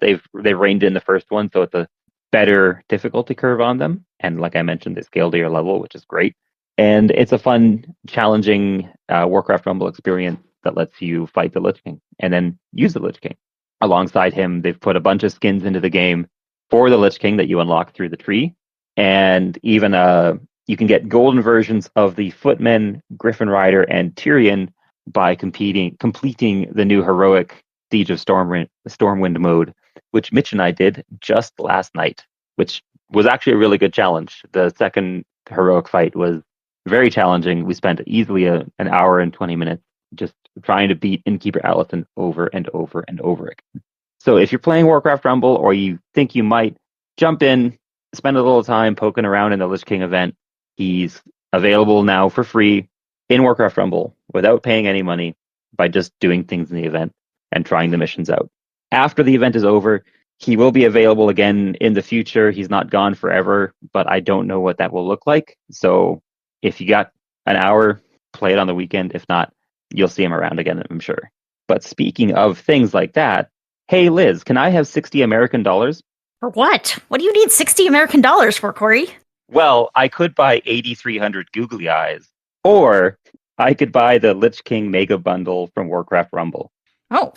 they've reined in the first one, so it's a better difficulty curve on them. And like I mentioned, they scale to your level, which is great. And it's a fun, challenging Warcraft Rumble experience that lets you fight the Lich King and then use the Lich King. Alongside him, they've put a bunch of skins into the game for the Lich King that you unlock through the tree. And even you can get golden versions of the Footmen, Griffin Rider, and Tyrion by completing the new heroic Siege of Stormwind mode, which Mitch and I did just last night, which was actually a really good challenge. The second heroic fight was very challenging. We spent easily an hour and 20 minutes just trying to beat Innkeeper Allison over and over and over again. So if you're playing Warcraft Rumble, or you think you might, jump in, spend a little time poking around in the Lich King event. He's available now for free in Warcraft Rumble without paying any money, by just doing things in the event and trying the missions out. After the event is over, he will be available again in the future. He's not gone forever, but I don't know what that will look like. So if you got an hour, play it on the weekend. If not, you'll see him around again, I'm sure. But speaking of things like that, hey, Liz, can I have 60 American dollars? For what? What do you need 60 American dollars for, Cory? Well, I could buy 8,300 googly eyes, or I could buy the Lich King Mega Bundle from Warcraft Rumble. Oh,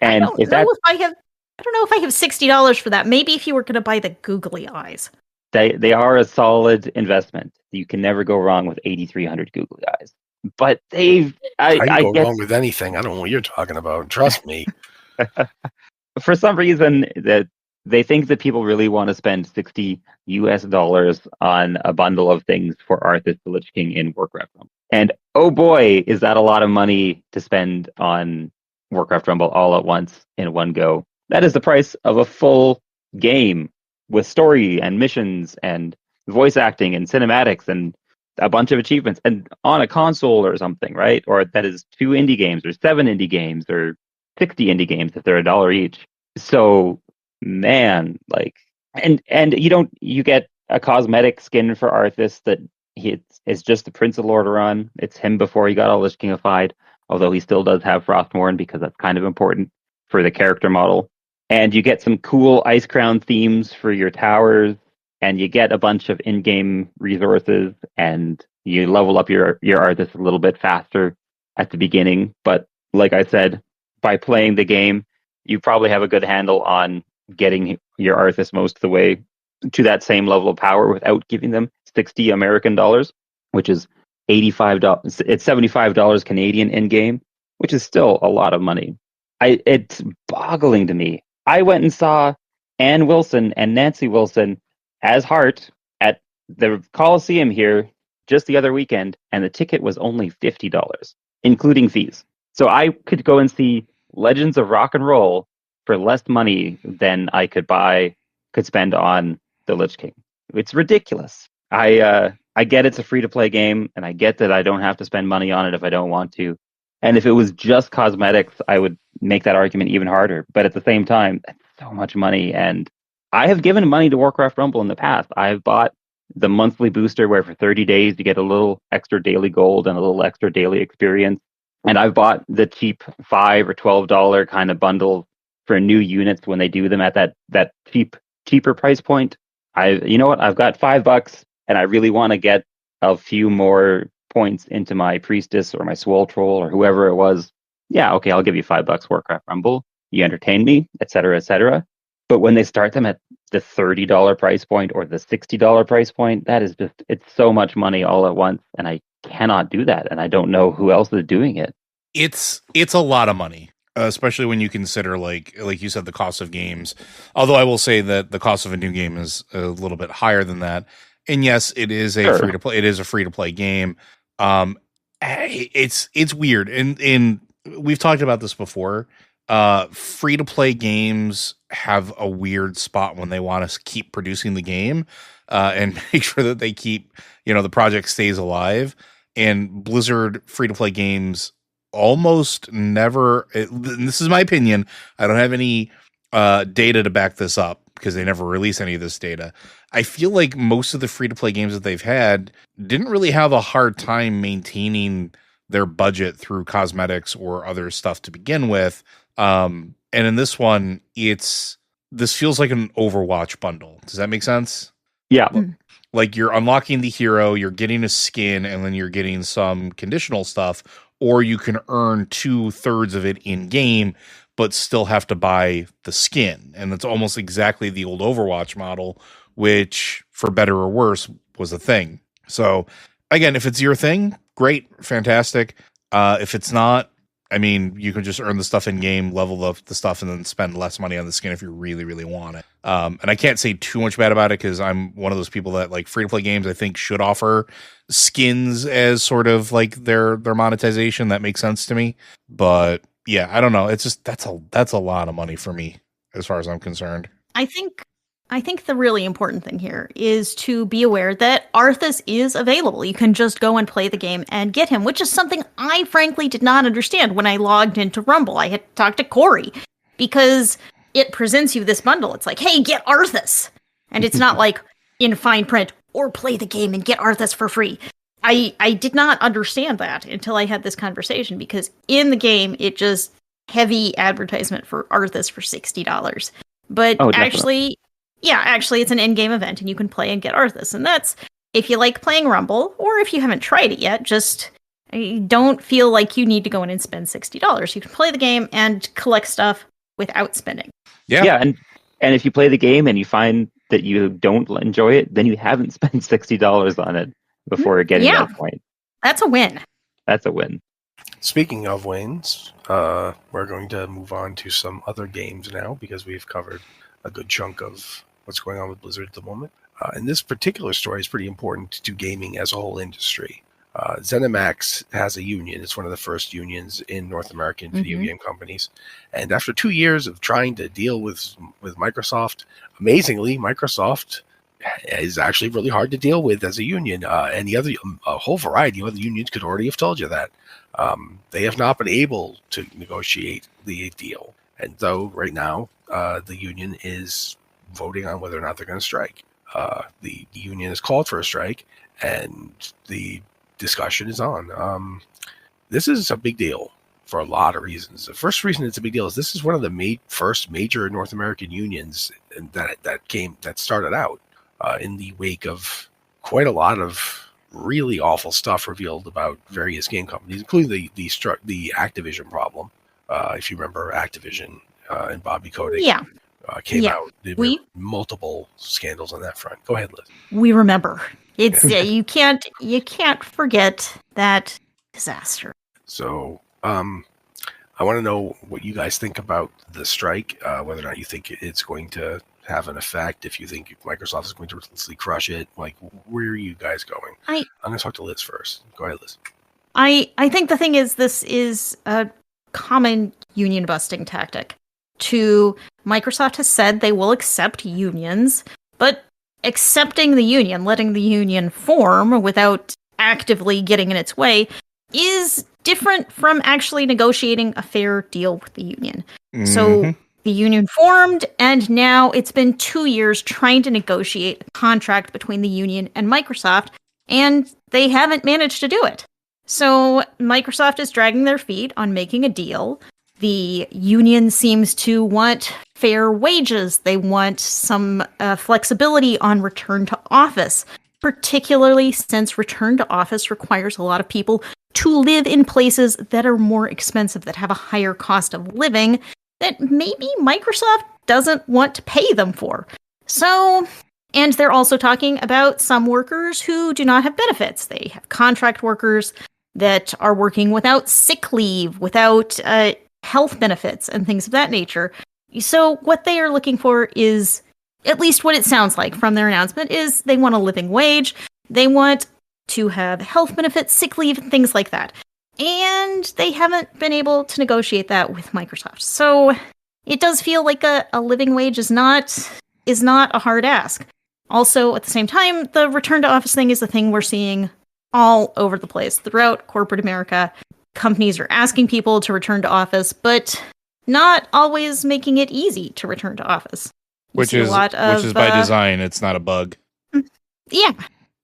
I don't know if I have. I don't know if I have $60 for that. Maybe if you were going to buy the googly eyes. They are a solid investment. You can never go wrong with 8,300 googly eyes. But I go wrong with anything. I don't know what you're talking about. Trust me. For some reason, that they think that people really want to spend $60 on a bundle of things for Arthas the Lich King in Warcraft Rumble. And oh boy, is that a lot of money to spend on Warcraft Rumble all at once in one go. That is the price of a full game with story and missions and voice acting and cinematics and a bunch of achievements and on a console or something, right? Or that is 2 indie games or 7 indie games or 60 indie games if they're $1 each. So man, like, and you get a cosmetic skin for Arthas that it's just the Prince of Lordaeron. It's him before he got all Lich Kingified, although he still does have Frostmourne because that's kind of important for the character model. And you get some cool Ice Crown themes for your towers, and you get a bunch of in-game resources, and you level up your Arthas a little bit faster at the beginning. But like I said, by playing the game, you probably have a good handle on getting your Arthas most of the way to that same level of power without giving them 60 American dollars, which is $85. It's $75 Canadian in game, which is still a lot of money. It's boggling to me. I went and saw Ann Wilson and Nancy Wilson as Hart at the Coliseum here just the other weekend, and the ticket was only $50, including fees. So I could go and see Legends of Rock and Roll for less money than I could spend on the Lich King. It's ridiculous. I get it's a free-to-play game, and I get that I don't have to spend money on it if I don't want to. And if it was just cosmetics, I would make that argument even harder. But at the same time, it's so much money. And I have given money to Warcraft Rumble in the past. I've bought the monthly booster where for 30 days you get a little extra daily gold and a little extra daily experience. And I've bought the cheap $5 or $12 kind of bundles for new units when they do them at that cheaper price point. You know what? I've got $5 and I really want to get a few more points into my priestess or my swole troll or whoever it was. Yeah, okay, I'll give you $5 Warcraft Rumble. You entertain me, etc., etc. But when they start them at the $30 price point or the $60 price point, that is just, it's so much money all at once, and I cannot do that, and I don't know who else is doing it. It's a lot of money. Especially when you consider, like you said, the cost of games. Although I will say that the cost of a new game is a little bit higher than that. And yes, it is a free to play. It is a free to play game. It's weird, and we've talked about this before. Free to play games have a weird spot when they want to keep producing the game and make sure that they keep, the project stays alive. And Blizzard free to play games almost never, this is my opinion, I don't have any data to back this up because they never release any of this data. I feel like most of the free to play games that they've had didn't really have a hard time maintaining their budget through cosmetics or other stuff to begin with. And in this one, this feels like an Overwatch bundle. Does that make sense? Yeah. Like you're unlocking the hero, you're getting a skin, and then you're getting some conditional stuff, or you can earn 2/3 of it in game, but still have to buy the skin. And it's almost exactly the old Overwatch model, which for better or worse was a thing. So again, if it's your thing, great, fantastic. If it's not, I mean, you can just earn the stuff in game, level up the stuff, and then spend less money on the skin if you really, really want it. And I can't say too much bad about it because I'm one of those people that like free to play games. I think should offer skins as sort of like their monetization. That makes sense to me. But yeah, I don't know. It's just that's a lot of money for me as far as I'm concerned. I think the really important thing here is to be aware that Arthas is available. You can just go and play the game and get him, which is something I frankly did not understand when I logged into Rumble. I had talked to Cory because it presents you this bundle. It's like, hey, get Arthas. And it's not like in fine print or play the game and get Arthas for free. I did not understand that until I had this conversation because in the game, it just heavy advertisement for Arthas for $60. But actually, it's an in-game event and you can play and get Arthas. And that's, if you like playing Rumble, or if you haven't tried it yet, just don't feel like you need to go in and spend $60. You can play the game and collect stuff without spending. Yeah, and if you play the game and you find that you don't enjoy it, then you haven't spent $60 on it before getting that point. That's a win. That's a win. Speaking of wins, we're going to move on to some other games now because we've covered a good chunk of what's going on with Blizzard at the moment. And this particular story is pretty important to gaming as a whole industry. ZeniMax has a union. It's one of the first unions in North American video game companies. And after 2 years of trying to deal with Microsoft, amazingly, Microsoft is actually really hard to deal with as a union. And a whole variety of other unions could already have told you that. They have not been able to negotiate the deal. And so right now, the union is voting on whether or not they're going to strike. The union has called for a strike, and the discussion is on. This is a big deal for a lot of reasons. The first reason it's a big deal is this is one of the first major North American unions that started out in the wake of quite a lot of really awful stuff revealed about various game companies, including the Activision problem. If you remember Activision and Bobby Kotick. Came out. There were multiple scandals on that front. Go ahead, Liz. We remember. It's you can't forget that disaster. So, I want to know what you guys think about the strike. Whether or not you think it's going to have an effect. If you think Microsoft is going to ruthlessly crush it, like where are you guys going? I'm going to talk to Liz first. Go ahead, Liz. I think the thing is, this is a common union busting tactic. Microsoft has said they will accept unions, but accepting the union, letting the union form without actively getting in its way, is different from actually negotiating a fair deal with the union. So the union formed, and now it's been 2 years trying to negotiate a contract between the union and Microsoft, and they haven't managed to do it. So Microsoft is dragging their feet on making a deal. The union seems to want fair wages. They want some flexibility on return to office, particularly since return to office requires a lot of people to live in places that are more expensive, that have a higher cost of living, that maybe Microsoft doesn't want to pay them for. So, and they're also talking about some workers who do not have benefits. They have contract workers that are working without sick leave, without health benefits and things of that nature. So what they are looking for is, at least what it sounds like from their announcement, is they want a living wage. They want to have health benefits, sick leave, things like that. And they haven't been able to negotiate that with Microsoft. So it does feel like a living wage is not a hard ask. Also, at the same time, the return to office thing is the thing we're seeing all over the place throughout corporate America. Companies are asking people to return to office, but not always making it easy to return to office. Which is by design. It's not a bug. Yeah.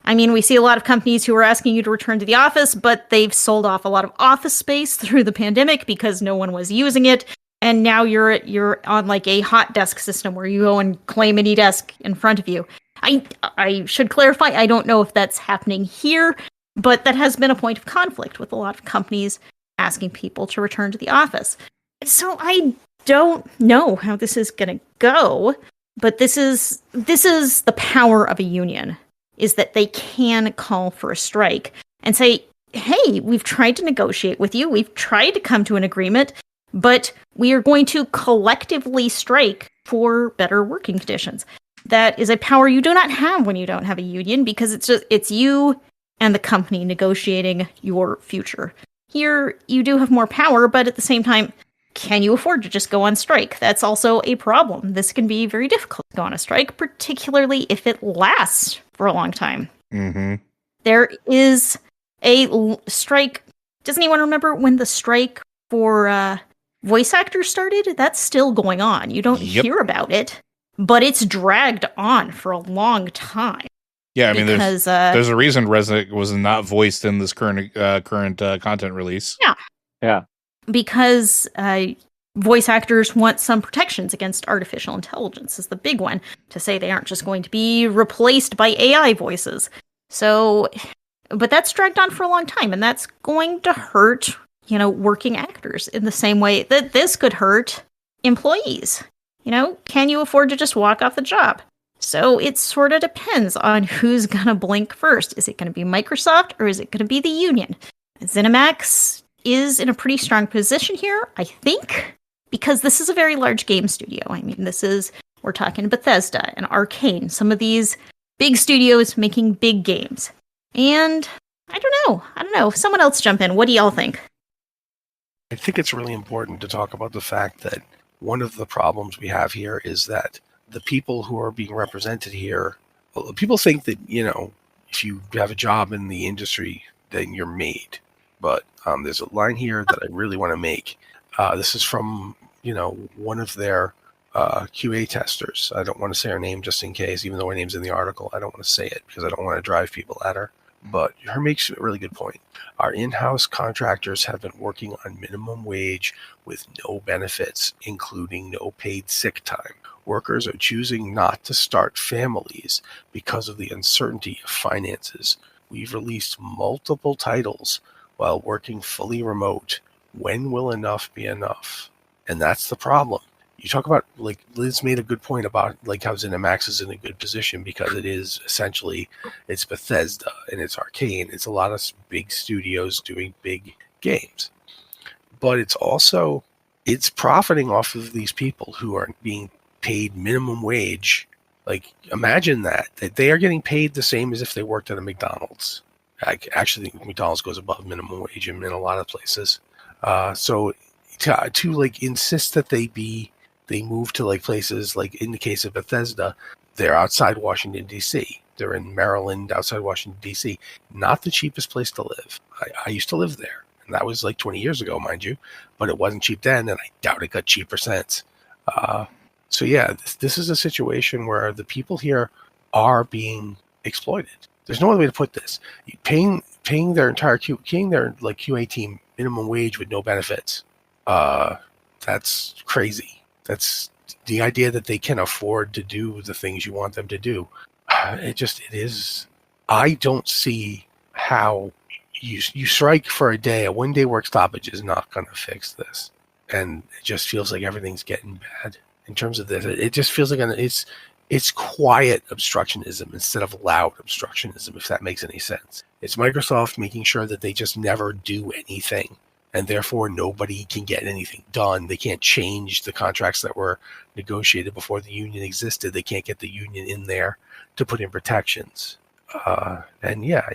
I mean, we see a lot of companies who are asking you to return to the office, but they've sold off a lot of office space through the pandemic because no one was using it. And now you're on like a hot desk system where you go and claim any desk in front of you. I should clarify, I don't know if that's happening here, but that has been a point of conflict with a lot of companies asking people to return to the office. So I don't know how this is going to go, but this is the power of a union, is that they can call for a strike and say, hey, we've tried to negotiate with you, we've tried to come to an agreement, but we are going to collectively strike for better working conditions. That is a power you do not have when you don't have a union, because it's you and the company negotiating your future. Here, you do have more power, but at the same time, can you afford to just go on strike? That's also a problem. This can be very difficult to go on a strike, particularly if it lasts for a long time. Mm-hmm. There is a strike. Does anyone remember when the strike for voice actors started? That's still going on. You don't hear about it, but it's dragged on for a long time. Yeah, I mean, there's a reason Resnick was not voiced in this current content release. Yeah. Because voice actors want some protections against artificial intelligence is the big one, to say they aren't just going to be replaced by AI voices. So, but that's dragged on for a long time, and that's going to hurt, working actors in the same way that this could hurt employees. Can you afford to just walk off the job? So it sort of depends on who's going to blink first. Is it going to be Microsoft or is it going to be the union? ZeniMax is in a pretty strong position here, I think, because this is a very large game studio. I mean, this is We're talking Bethesda and Arcane, some of these big studios making big games. And I don't know. Someone else jump in. What do y'all think? I think it's really important to talk about the fact that one of the problems we have here is that the people who are being represented here, well, people think that, if you have a job in the industry, then you're made. But there's a line here that I really want to make. This is from, one of their QA testers. I don't want to say her name just in case, even though her name's in the article. I don't want to say it because I don't want to drive people at her. But her makes a really good point. Our in-house contractors have been working on minimum wage with no benefits, including no paid sick time. Workers are choosing not to start families because of the uncertainty of finances. We've released multiple titles while working fully remote. When will enough be enough? And that's the problem. You talk about, Liz made a good point about how ZeniMax is in a good position because it is essentially, it's Bethesda and it's Arcane. It's a lot of big studios doing big games. But it's profiting off of these people who are being paid minimum wage. Imagine that they are getting paid the same as if they worked at a McDonald's. I actually think McDonald's goes above minimum wage in a lot of places. So to insist that they move to places in the case of Bethesda, they're outside Washington, D.C. They're in Maryland, outside Washington, D.C. Not the cheapest place to live. I used to live there, and that was 20 years ago, mind you, but it wasn't cheap then, and I doubt it got cheaper since. So yeah, this is a situation where the people here are being exploited. There's no other way to put this. Paying their entire QA team minimum wage with no benefits. That's crazy. That's the idea that they can afford to do the things you want them to do. It is. I don't see how you strike for a day. A 1 day work stoppage is not going to fix this. And it just feels like everything's getting bad in terms of this. It just feels like it's quiet obstructionism instead of loud obstructionism, if that makes any sense. It's Microsoft making sure that they just never do anything, and therefore nobody can get anything done. They can't change the contracts that were negotiated before the union existed. They can't get the union in there to put in protections. And yeah,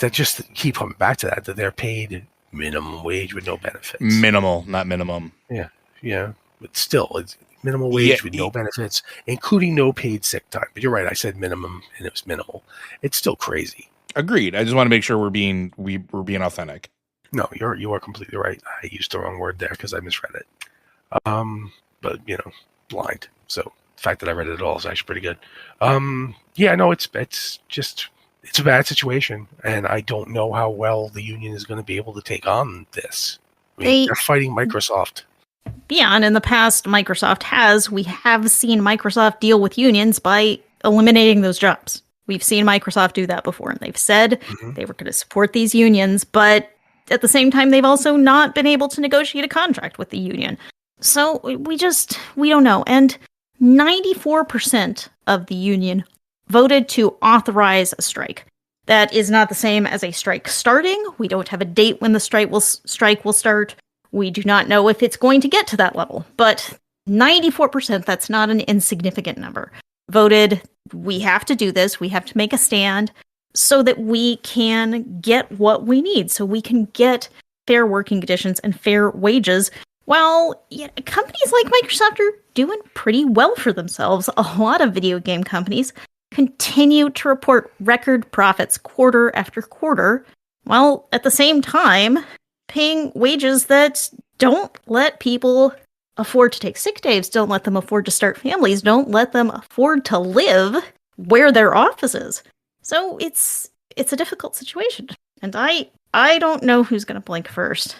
that just keep coming back to that they're paid minimum wage with no benefits. Minimal, not minimum. Yeah. But still, it's minimal wage with no benefits, including no paid sick time. But you're right, I said minimum, and it was minimal. It's still crazy. Agreed. I just want to make sure we're being authentic. No, you are completely right. I used the wrong word there because I misread it. But blind. So the fact that I read it at all is actually pretty good. It's a bad situation, and I don't know how well the union is going to be able to take on this. They're fighting Microsoft. Beyond in the past, we have seen Microsoft deal with unions by eliminating those jobs. We've seen Microsoft do that before, and they've said they were going to support these unions, but at the same time, they've also not been able to negotiate a contract with the union. So we don't know. And 94% of the union voted to authorize a strike. That is not the same as a strike starting. We don't have a date when the strike will start. We do not know if it's going to get to that level. But 94%, that's not an insignificant number, voted, we have to do this. We have to make a stand so that we can get what we need, so we can get fair working conditions and fair wages. While companies like Microsoft are doing pretty well for themselves, a lot of video game companies continue to report record profits quarter after quarter, while at the same time paying wages that don't let people afford to take sick days, don't let them afford to start families, don't let them afford to live where their office is. So it's a difficult situation, and I don't know who's going to blink first.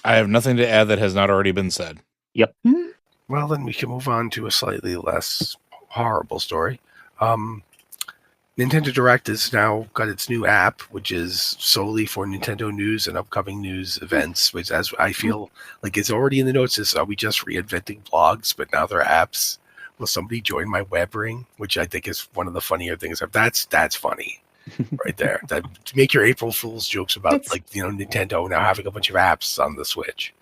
I have nothing to add that has not already been said. Yep. Well, then we can move on to a slightly less horrible story. Nintendo Direct has now got its new app, which is solely for Nintendo news and upcoming news events, which, as I feel like it's already in the notes, are we just reinventing blogs, but now they're apps? Will somebody join my web ring? Which I think is one of the funnier things. That's funny right there. That to make your April Fool's jokes about Nintendo now having a bunch of apps on the Switch.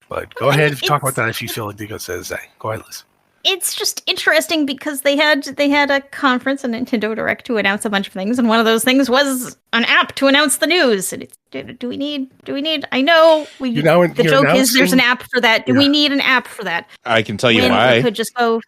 But go ahead and talk about that if you feel like you got something to say. Go ahead, Liz. it's just interesting because they had a conference, a Nintendo Direct, to announce a bunch of things, and one of those things was an app to announce the news. And do we need? I know the joke is there's an app for that. Do we need an app for that? I can tell you why. We could just go.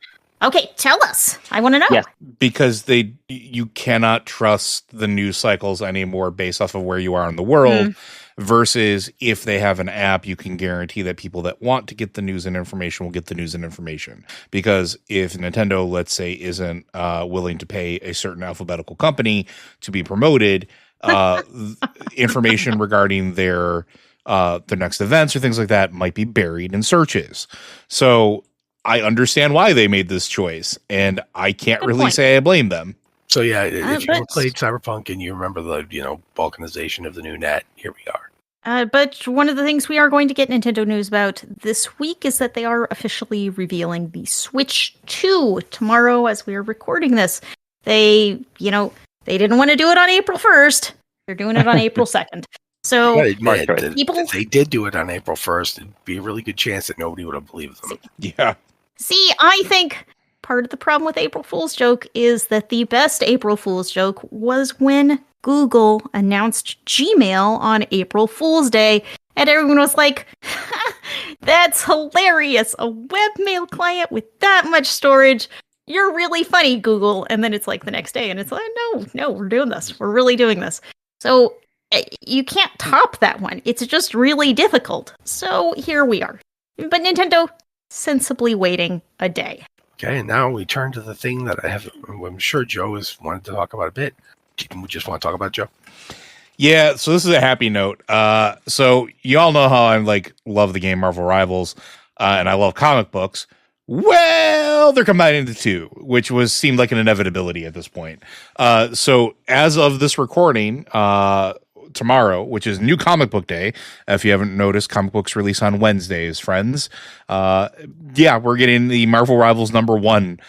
Okay, tell us. I want to know. Yes. Because you cannot trust the news cycles anymore based off of where you are in the world. Versus if they have an app, you can guarantee that people that want to get the news and information will get the news and information. Because if Nintendo, let's say, isn't willing to pay a certain alphabetical company to be promoted, information regarding their next events or things like that might be buried in searches. So I understand why they made this choice, and I can't really say I blame them. So yeah, if you played Cyberpunk and you remember the balkanization of the new net, here we are. But one of the things we are going to get Nintendo news about this week is that they are officially revealing the Switch 2 tomorrow as we are recording this. They didn't want to do it on April 1st. They're doing it on April 2nd. So if they did do it on April 1st, it'd be a really good chance that nobody would have believed them. Yeah. See, I think part of the problem with April Fool's joke is that the best April Fool's joke was when Google announced Gmail on April Fool's Day, and everyone was like, that's hilarious, a webmail client with that much storage. You're really funny, Google. And then it's like the next day, and it's like, no, we're doing this. We're really doing this. So you can't top that one. It's just really difficult. So here we are. But Nintendo sensibly waiting a day. Okay, and now we turn to the thing that I'm sure Joe has wanted to talk about a bit. We just want to talk about Joe. Yeah, so this is a happy note. So you all know how I love the game Marvel Rivals, and I love comic books. Well, they're combining the two, which seemed like an inevitability at this point. So as of this recording, tomorrow, which is New Comic Book Day. If you haven't noticed, comic books release on Wednesdays, friends. We're getting the Marvel Rivals #1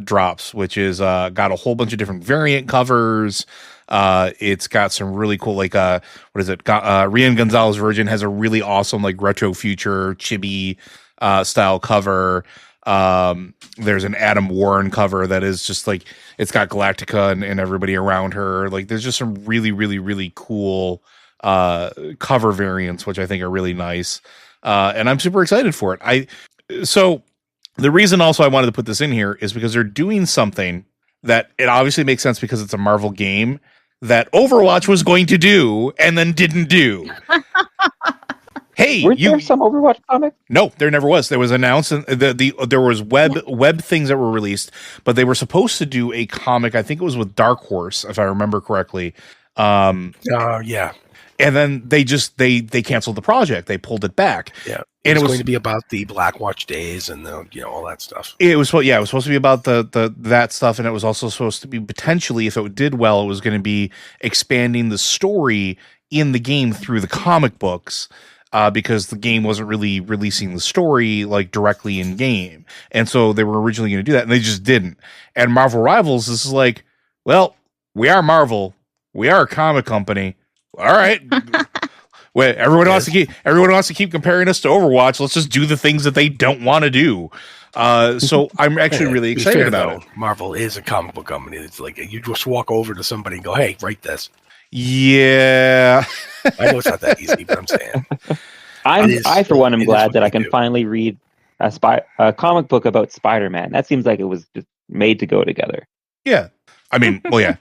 drops, which is got a whole bunch of different variant covers. It's got some really cool, Rian Gonzalez Virgin has a really awesome, retro future chibi style cover. There's an Adam Warren cover that is just it's got Galactica and everybody around her. There's just some really, really, really cool cover variants, which I think are really nice. And I'm super excited for it. So the reason also I wanted to put this in here is because they're doing something that it obviously makes sense because it's a Marvel game that Overwatch was going to do and then didn't do. Hey, were there some Overwatch comics? No, there never was. There was announced there was web things that were released, but they were supposed to do a comic. I think it was with Dark Horse, if I remember correctly. Yeah. And then they canceled the project. They pulled it back. Yeah. And it was going to be about the Blackwatch days and all that stuff. It was supposed to be about that stuff, and it was also supposed to be potentially, if it did well, it was going to be expanding the story in the game through the comic books. Because the game wasn't really releasing the story directly in game. And so they were originally going to do that, and they just didn't. And Marvel Rivals is well, we are Marvel. We are a comic company. All right. Well, everyone wants to keep comparing us to Overwatch. Let's just do the things that they don't want to do. So I'm actually really excited about it. Marvel is a comic book company. It's you just walk over to somebody and go, "Hey, write this." Yeah. I know it's not that easy, but I'm saying. I for one, am glad that I can finally read a comic book about Spider-Man. That seems like it was just made to go together. Yeah. I mean, well, yeah.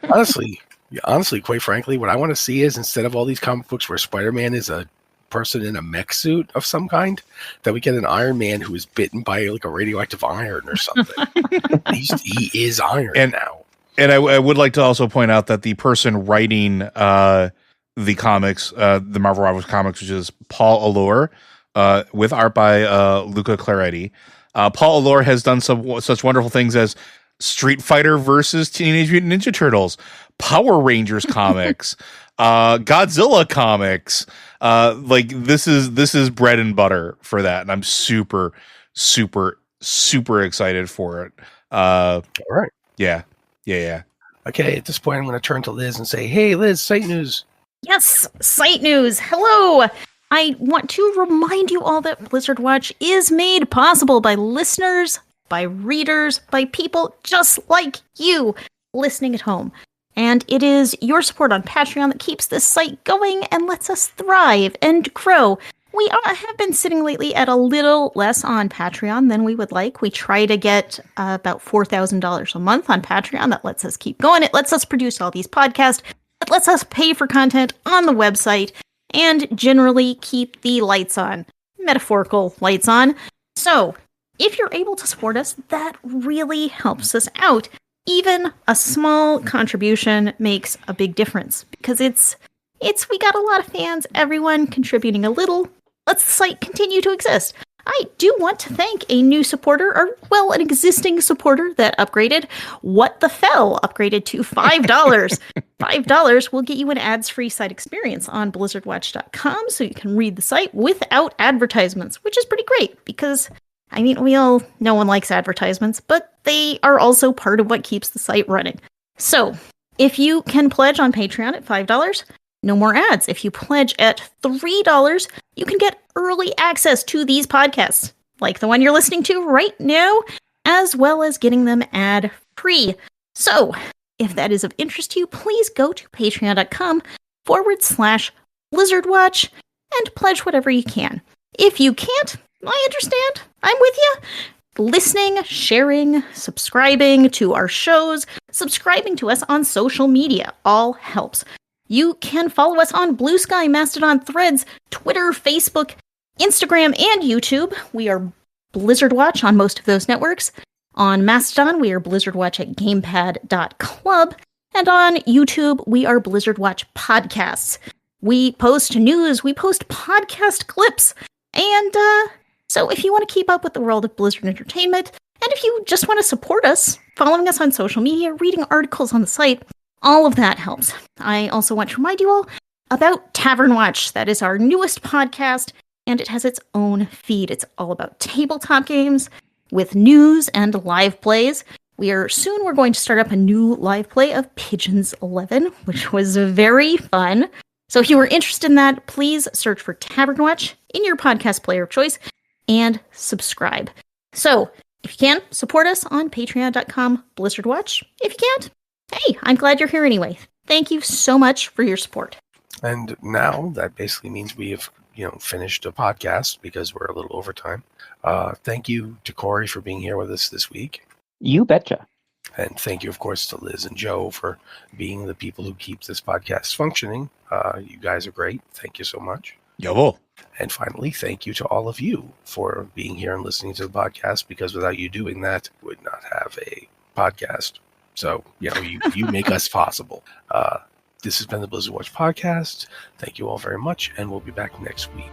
Honestly, quite frankly, what I want to see is instead of all these comic books where Spider-Man is a person in a mech suit of some kind, that we get an Iron Man who is bitten by a radioactive iron or something. He is Iron now. And I would like to also point out that the person writing the comics, the Marvel Rivals comics, which is Paul Allure, with art by Luca Claretti. Paul Allure has done such wonderful things as Street Fighter versus Teenage Mutant Ninja Turtles, Power Rangers comics, Godzilla comics. This is bread and butter for that, and I'm super, super, super excited for it. All right. Yeah. Okay, at this point, I'm going to turn to Liz and say, "Hey, Liz, site news." Yes, site news. Hello. I want to remind you all that Blizzard Watch is made possible by listeners by readers, by people just like you listening at home. And it is your support on Patreon that keeps this site going and lets us thrive and grow. We have been sitting lately at a little less on Patreon than we would like. We try to get about $4,000 a month on Patreon. That lets us keep going. It lets us produce all these podcasts. It lets us pay for content on the website and generally keep the lights on. Metaphorical lights on. So, if you're able to support us, that really helps us out. Even a small contribution makes a big difference because we got a lot of fans, everyone contributing a little lets the site continue to exist. I do want to thank a new supporter, or, well, an existing supporter that upgraded. What the Fell upgraded to $5. $5 will get you an ads-free site experience on blizzardwatch.com so you can read the site without advertisements, which is pretty great because, I mean, no one likes advertisements, but they are also part of what keeps the site running. So, if you can pledge on Patreon at $5, no more ads. If you pledge at $3, you can get early access to these podcasts, like the one you're listening to right now, as well as getting them ad-free. So, if that is of interest to you, please go to patreon.com/BlizzardWatch and pledge whatever you can. If you can't, I understand. I'm with you. Listening, sharing, subscribing to our shows, subscribing to us on social media all helps. You can follow us on Blue Sky, Mastodon, Threads, Twitter, Facebook, Instagram, and YouTube. We are Blizzard Watch on most of those networks. On Mastodon, we are Blizzard Watch at gamepad.club. And on YouTube, we are Blizzard Watch Podcasts. We post news, we post podcast clips. And so if you want to keep up with the world of Blizzard Entertainment, and if you just want to support us, following us on social media, reading articles on the site, all of that helps. I also want to remind you all about Tavern Watch. That is our newest podcast, and it has its own feed. It's all about tabletop games with news and live plays. We're going to start up a new live play of Pigeons 11, which was very fun. So if you are interested in that, please search for Tavern Watch in your podcast player of choice and subscribe. So if you can, support us on patreon.com/BlizzardWatch. If you can't, hey, I'm glad you're here anyway. Thank you so much for your support. And now that basically means we have, finished a podcast because we're a little over time. Thank you to Cory for being here with us this week. You betcha. And thank you, of course, to Liz and Joe for being the people who keep this podcast functioning. You guys are great. Thank you so much. Yo. And finally, thank you to all of you for being here and listening to the podcast, because without you doing that, we would not have a podcast. So, you make us possible. This has been the Blizzard Watch podcast. Thank you all very much, and we'll be back next week.